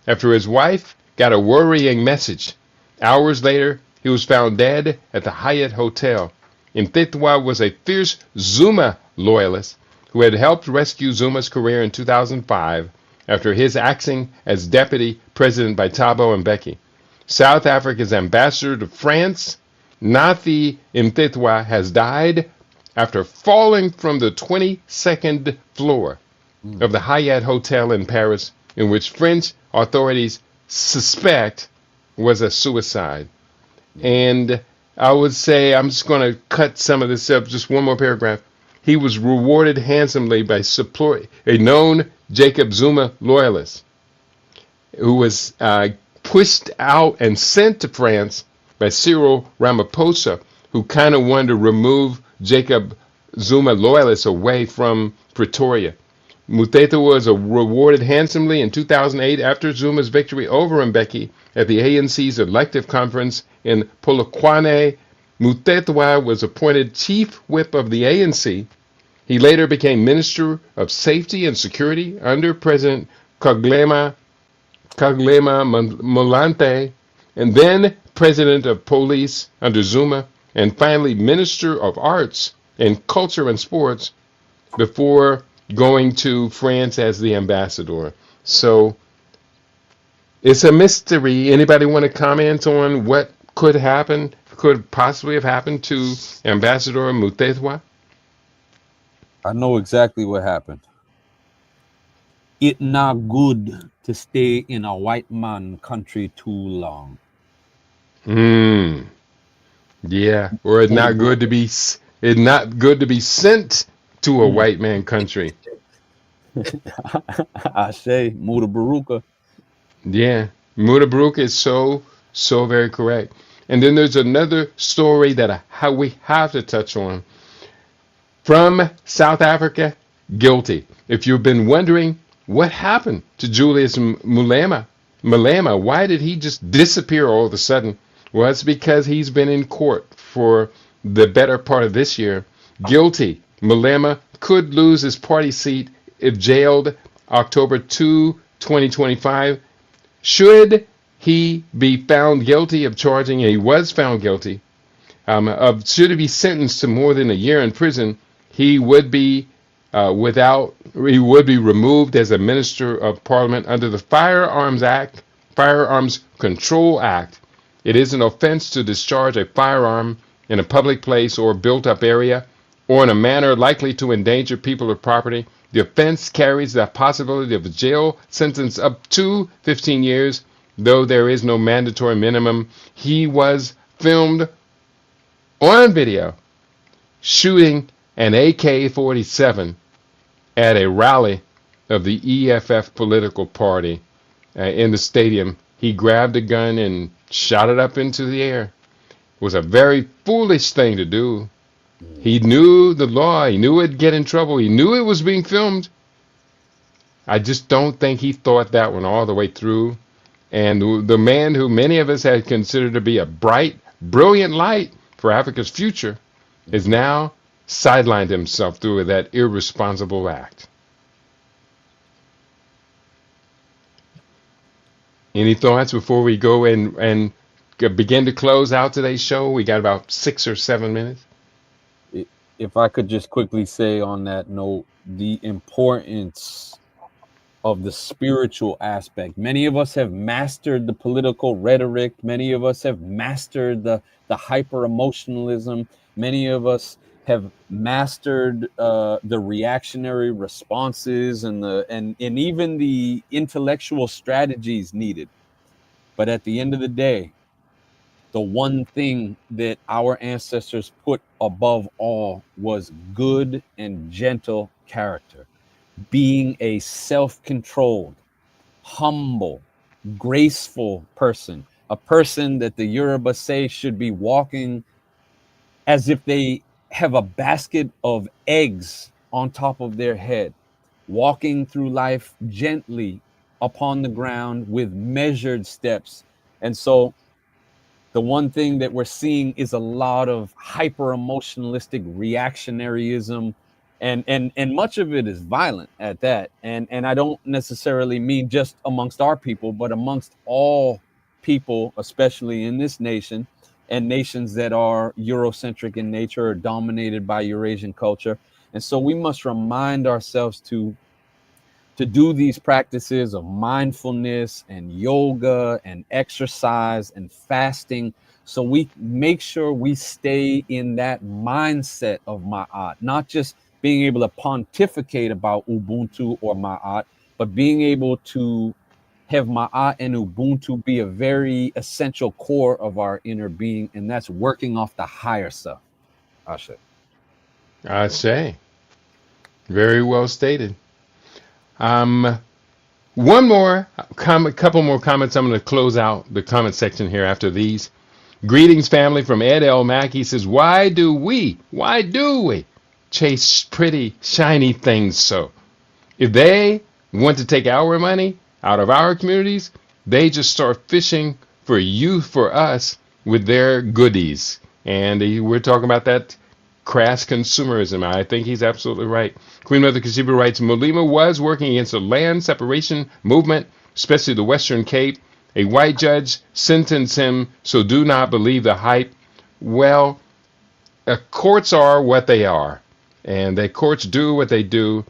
after his wife got a worrying message. Hours later, he was found dead at the Hyatt Hotel. Mthithwa was a fierce Zuma loyalist who had helped rescue Zuma's career in 2005 after his axing as deputy president by Thabo Mbeki. South Africa's ambassador to France, Nathi Mthethwa, has died after falling from the 22nd floor of the Hyatt Hotel in Paris, in which French authorities suspect was a suicide. And I would say, I'm just going to cut some of this up, just one more paragraph. He was rewarded handsomely by a known Jacob Zuma loyalist who was pushed out and sent to France by Cyril Ramaphosa, who kind of wanted to remove Jacob Zuma loyalists away from Pretoria. Mthethwa was rewarded handsomely in 2008 after Zuma's victory over Mbeki at the ANC's elective conference in Polokwane. Mthethwa was appointed chief whip of the ANC. He later became Minister of Safety and Security under President Kgalema Motlanthe, and then President of Police under Zuma, and finally Minister of Arts and Culture and Sports before going to France as the ambassador. So it's a mystery. Anybody want to comment on what could possibly have happened to Ambassador Mthethwa? I know exactly what happened. It's not good to stay in a white man country too long. Yeah, or it's not good to be sent to a white man country. I say Muda Baruka. Yeah, Mutabaruka is so very correct. And then there's another story that we have to touch on from South Africa. Guilty. If you've been wondering what happened to Julius Malema, why did he just disappear all of a sudden? Well, it's because he's been in court for the better part of this year. Guilty. Malema could lose his party seat if jailed October 2, 2025. Should he be found guilty of charging, and he was found guilty, should he be sentenced to more than a year in prison, he would be removed as a minister of parliament under the Firearms Control Act. It is an offense to discharge a firearm in a public place or built-up area, or in a manner likely to endanger people or property. The offense carries the possibility of a jail sentence up to 15 years, though there is no mandatory minimum. He was filmed on video shooting an AK-47 at a rally of the EFF political party in the stadium. He grabbed a gun and shot it up into the air. It was a very foolish thing to do. He knew the law. He knew it'd get in trouble. He knew it was being filmed. I just don't think he thought that one all the way through. And the man who many of us had considered to be a bright, brilliant light for Africa's future is now sidelined himself through that irresponsible act. Any thoughts before we go and begin to close out today's show? We got about 6 or 7 minutes. If I could just quickly say on that note, the importance of the spiritual aspect. Many of us have mastered the political rhetoric. Many of us have mastered the hyper emotionalism. Many of us have mastered the reactionary responses and even the intellectual strategies needed. But at the end of the day, the one thing that our ancestors put above all was good and gentle character, being a self-controlled, humble, graceful person, a person that the Yoruba say should be walking as if they have a basket of eggs on top of their head, walking through life gently upon the ground with measured steps. And so the one thing that we're seeing is a lot of hyper emotionalistic reactionaryism, and much of it is violent at that. And I don't necessarily mean just amongst our people, but amongst all people, especially in this nation and nations that are Eurocentric in nature or dominated by Eurasian culture. And so we must remind ourselves to do these practices of mindfulness and yoga and exercise and fasting, so we make sure we stay in that mindset of ma'at, not just being able to pontificate about Ubuntu or ma'at, but being able to have ma'at and Ubuntu be a very essential core of our inner being, and that's working off the higher self. Ashe. I say, very well stated. Um, One more comment, couple more comments. I'm going to close out the comment section here after these. Greetings, family, from Ed L. Mack. He says, why do we chase pretty, shiny things so? If they want to take our money out of our communities, they just start fishing for you, for us, with their goodies. And we're talking about that crass consumerism. I think he's absolutely right. Queen Mother Kashiba writes, Molima was working against the land separation movement, especially the Western Cape. A white judge sentenced him, so do not believe the hype. Well, courts are what they are, and the courts do what they do.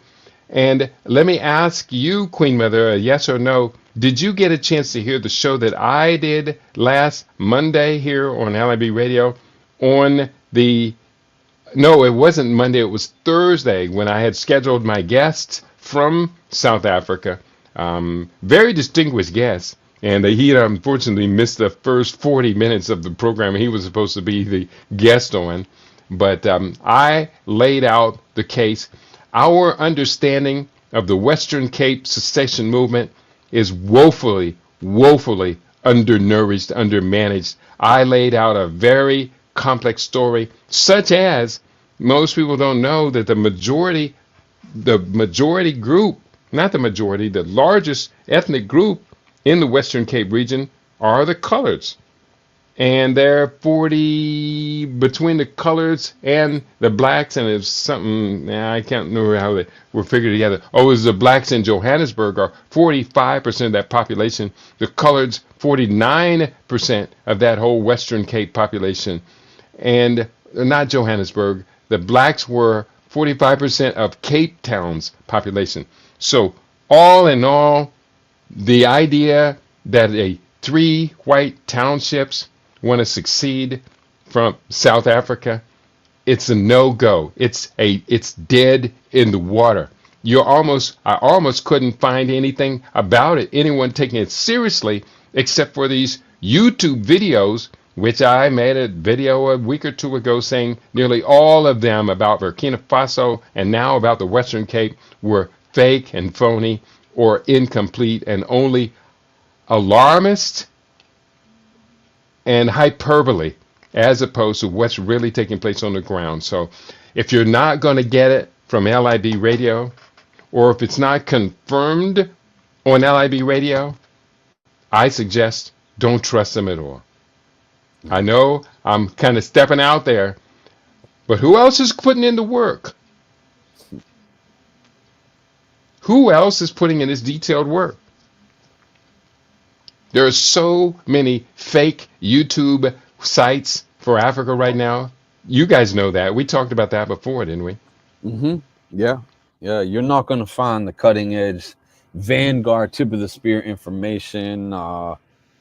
And let me ask you, Queen Mother, a yes or no. Did you get a chance to hear the show that I did last Monday here on LIB Radio on the no, it wasn't Monday. It was Thursday when I had scheduled my guests from South Africa. Very distinguished guests. And he unfortunately missed the first 40 minutes of the program he was supposed to be the guest on. But I laid out the case. Our understanding of the Western Cape secession movement is woefully, woefully undernourished, undermanaged. I laid out a very complex story, such as most people don't know that the majority group, not the majority, the largest ethnic group in the Western Cape region are the coloreds. And they're 40 between the coloreds and the blacks, and it's something I can't remember how they were figured together. Oh, it was the blacks in Johannesburg are 45% of that population. The coloreds 49% of that whole Western Cape population. And not Johannesburg, the blacks were 45% of Cape Town's population. So all in all, the idea that three white townships want to succeed from South Africa, it's a no-go. It's dead in the water. I almost couldn't find anything about it, anyone taking it seriously, except for these YouTube videos, which I made a video a week or two ago saying nearly all of them about Burkina Faso and now about the Western Cape were fake and phony or incomplete and only alarmist and hyperbole as opposed to what's really taking place on the ground. So if you're not going to get it from LIB Radio, or if it's not confirmed on LIB Radio, I suggest don't trust them at all. I know I'm kind of stepping out there, but who else is putting in the work? Who else is putting in this detailed work? There are so many fake YouTube sites for Africa right now. You guys know that. We talked about that before, didn't we? Mm-hmm. Yeah. Yeah. You're not going to find the cutting edge vanguard tip of the spear information.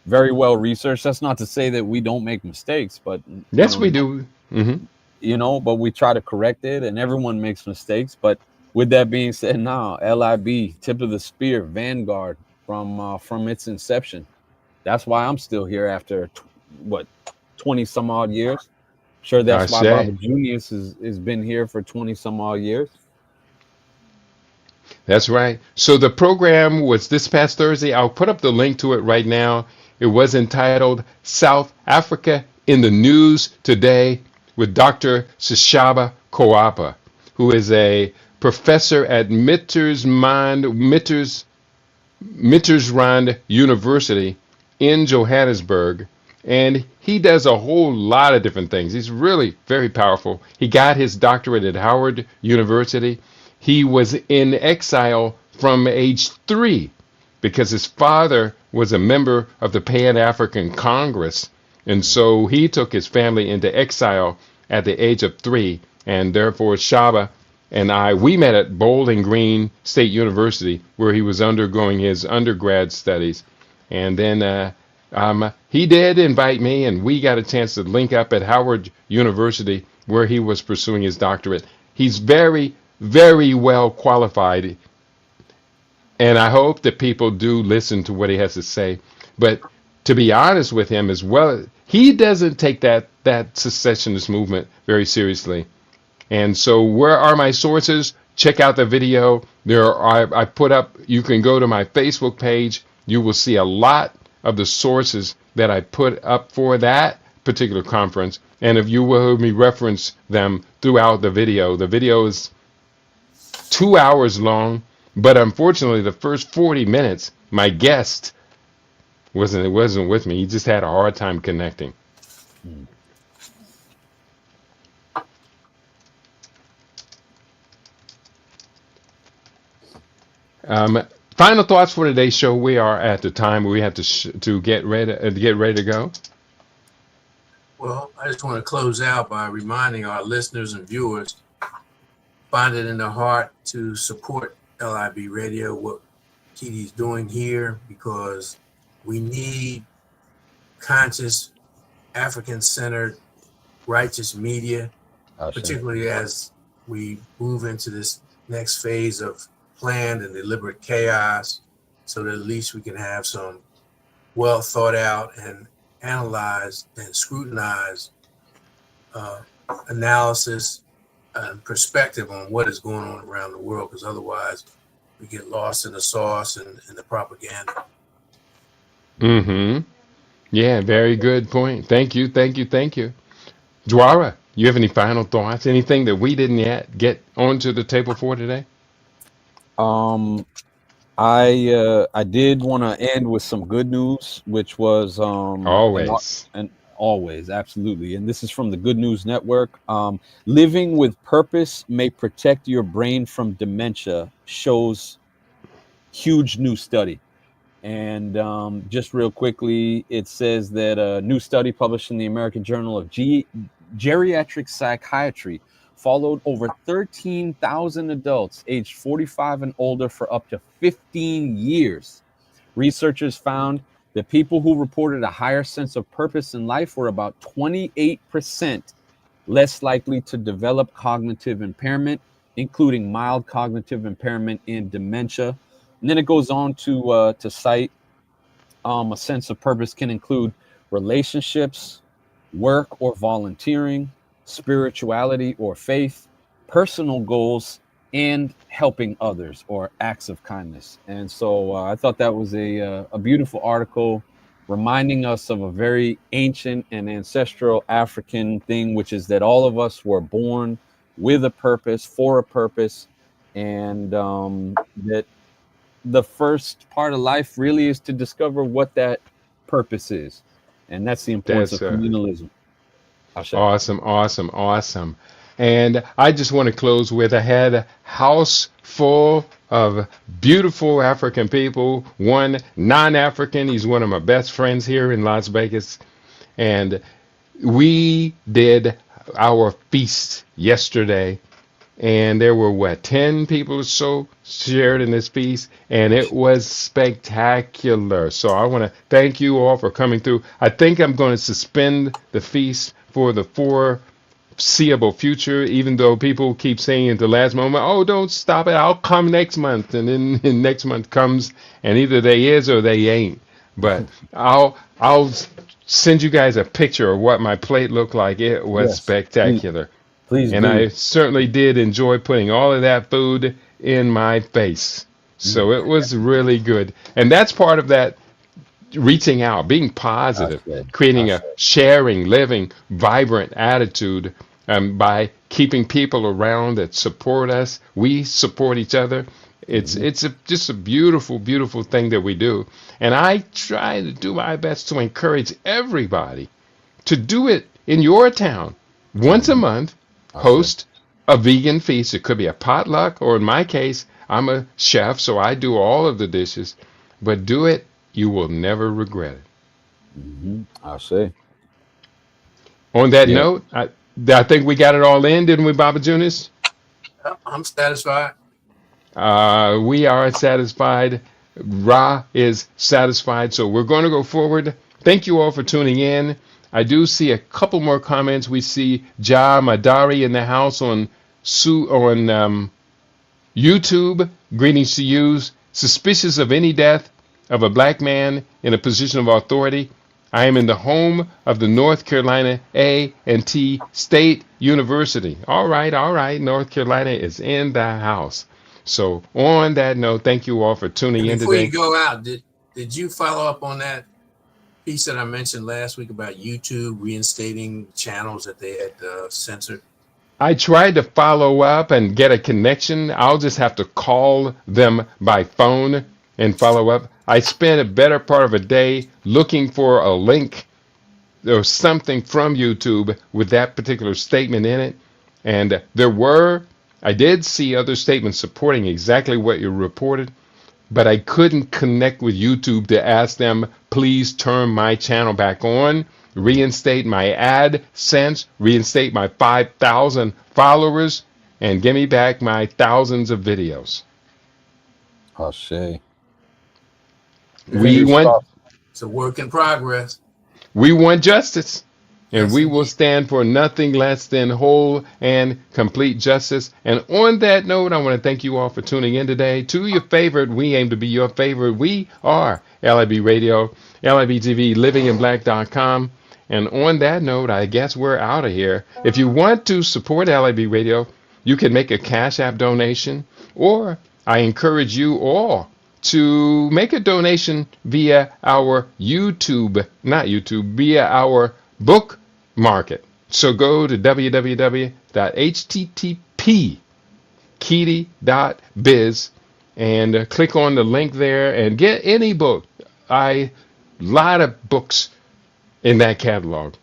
Very well researched. That's not to say that we don't make mistakes, but yes, we do. Mm-hmm. But we try to correct it, and everyone makes mistakes. But with that being said, now LIB, tip of the spear, vanguard from its inception. That's why I'm still here after 20 some odd years. Sure, that's why Baba Junius has been here for 20 some odd years. That's right. So the program was this past Thursday. I'll put up the link to it right now. It was entitled South Africa in the News Today with Dr. Sishaba Koapa, who is a professor at Mittersrand University in Johannesburg. And he does a whole lot of different things. He's really very powerful. He got his doctorate at Howard University. He was in exile from age 3 because his father was a member of the Pan African Congress. And so he took his family into exile at the age of 3. And therefore, Shaba and we met at Bowling Green State University, where he was undergoing his undergrad studies. And then he did invite me, and we got a chance to link up at Howard University, where he was pursuing his doctorate. He's very, very well qualified, and I hope that people do listen to what he has to say. But to be honest with him as well, he doesn't take that secessionist movement very seriously. And so where are my sources? Check out the video. I put up, you can go to my Facebook page. You will see a lot of the sources that I put up for that particular conference. And if you will hear me reference them throughout the video is 2 hours long. But unfortunately, the first 40 minutes, my guest wasn't with me. He just had a hard time connecting. Final thoughts for today's show. We are at the time where we have to get ready to go. Well, I just want to close out by reminding our listeners and viewers, find it in their heart to support LIB Radio, what Kitty's doing here, because we need conscious, African-centered, righteous media, particularly as we move into this next phase of planned and deliberate chaos, so that at least we can have some well thought out and analyzed and scrutinized analysis and perspective on what is going on around the world, because otherwise we get lost in the sauce and the propaganda. Yeah, very good point. Thank you. Dwara, you have any final thoughts? Anything that we didn't yet get onto the table for today? I did want to end with some good news, which was always absolutely, and this is from the Good News Network. Living with purpose may protect your brain from dementia, shows huge new study. And just real quickly, it says that a new study published in the American Journal of Geriatric Psychiatry followed over 13,000 adults aged 45 and older for up to 15 years. Researchers found that people who reported a higher sense of purpose in life were about 28% less likely to develop cognitive impairment, including mild cognitive impairment and dementia. And then it goes on to cite a sense of purpose can include relationships, work or volunteering, spirituality or faith, personal goals, and helping others or acts of kindness. And so I thought that was a beautiful article reminding us of a very ancient and ancestral African thing, which is that all of us were born with a purpose, for a purpose, and that the first part of life really is to discover what that purpose is. And that's the importance of communalism. Awesome. And I just want to close with, I had a house full of beautiful African people, one non-African. He's one of my best friends here in Las Vegas. And we did our feast yesterday. And there were, 10 people or so shared in this feast, and it was spectacular. So I want to thank you all for coming through. I think I'm going to suspend the feast for the foreseeable future, even though people keep saying at the last moment, oh, don't stop it, I'll come next month. And then next month comes, and either they is or they ain't. But I'll send you guys a picture of what my plate looked like. It was spectacular. Please and do. I certainly did enjoy putting all of that food in my face. So it was really good. And that's part of that reaching out, being I positive, say, I creating a say. sharing, living, vibrant attitude by keeping people around that support us. We support each other. Hmm. Just a beautiful, beautiful thing that we do. And I try to do my best to encourage everybody to do it in your town once a Hmm. month. I say. Host a vegan feast. It could be a potluck, or in my case, I'm a chef, so I do all of the dishes. But do it, you will never regret it. I say. On that Yeah. note, I think we got it all in, didn't we, Baba Junis? I'm satisfied. We are satisfied. Ra is satisfied. So we're going to go forward. Thank you all for tuning in. I do see a couple more comments. We see Ja Madari in the house on YouTube. Greetings to you. Suspicious of any death of a black man in a position of authority. I am in the home of the North Carolina A&T State University. All right, all right. North Carolina is in the house. So on that note, thank you all for tuning And in before you today. go out, did you follow up on that piece that I mentioned last week about YouTube reinstating channels that they had censored? I tried to follow up and get a connection. I'll just have to call them by phone and follow up. I spent a better part of a day looking for a link or something from YouTube with that particular statement in it. And I did see other statements supporting exactly what you reported, but I couldn't connect with YouTube to ask them, please turn my channel back on, reinstate my AdSense, reinstate my 5,000 followers, and give me back my thousands of videos. I say. We Yeah, Fingers want crossed. it's a work in progress. we want justice. And Yes, we will indeed. stand for nothing less than whole and complete justice. And on that note, I want to thank you all for tuning in today. To your favorite, we aim to be your favorite. We are LIB Radio, LIB TV, livinginblack.com. And on that note, I guess we're out of here. If you want to support LIB Radio, you can make a Cash App donation, or I encourage you all to make a donation via our via our book market. So go to www.http://keedy.biz and click on the link there and get any book. Lot of books in that catalog.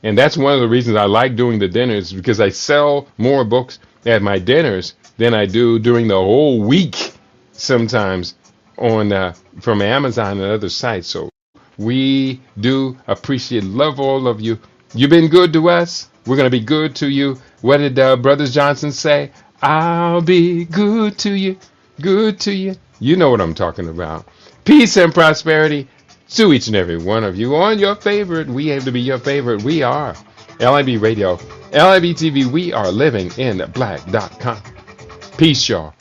And that's one of the reasons I like doing the dinners, because I sell more books at my dinners than I do during the whole week sometimes on from Amazon and other sites. So we do appreciate, love all of you. You've been good to us. We're going to be good to you. What did Brothers Johnson say? I'll be good to you, good to you. You know what I'm talking about. Peace and prosperity to each and every one of you on your favorite. We aim to be your favorite. We are LIB Radio, LIB TV. We are living in black.com. Peace, y'all.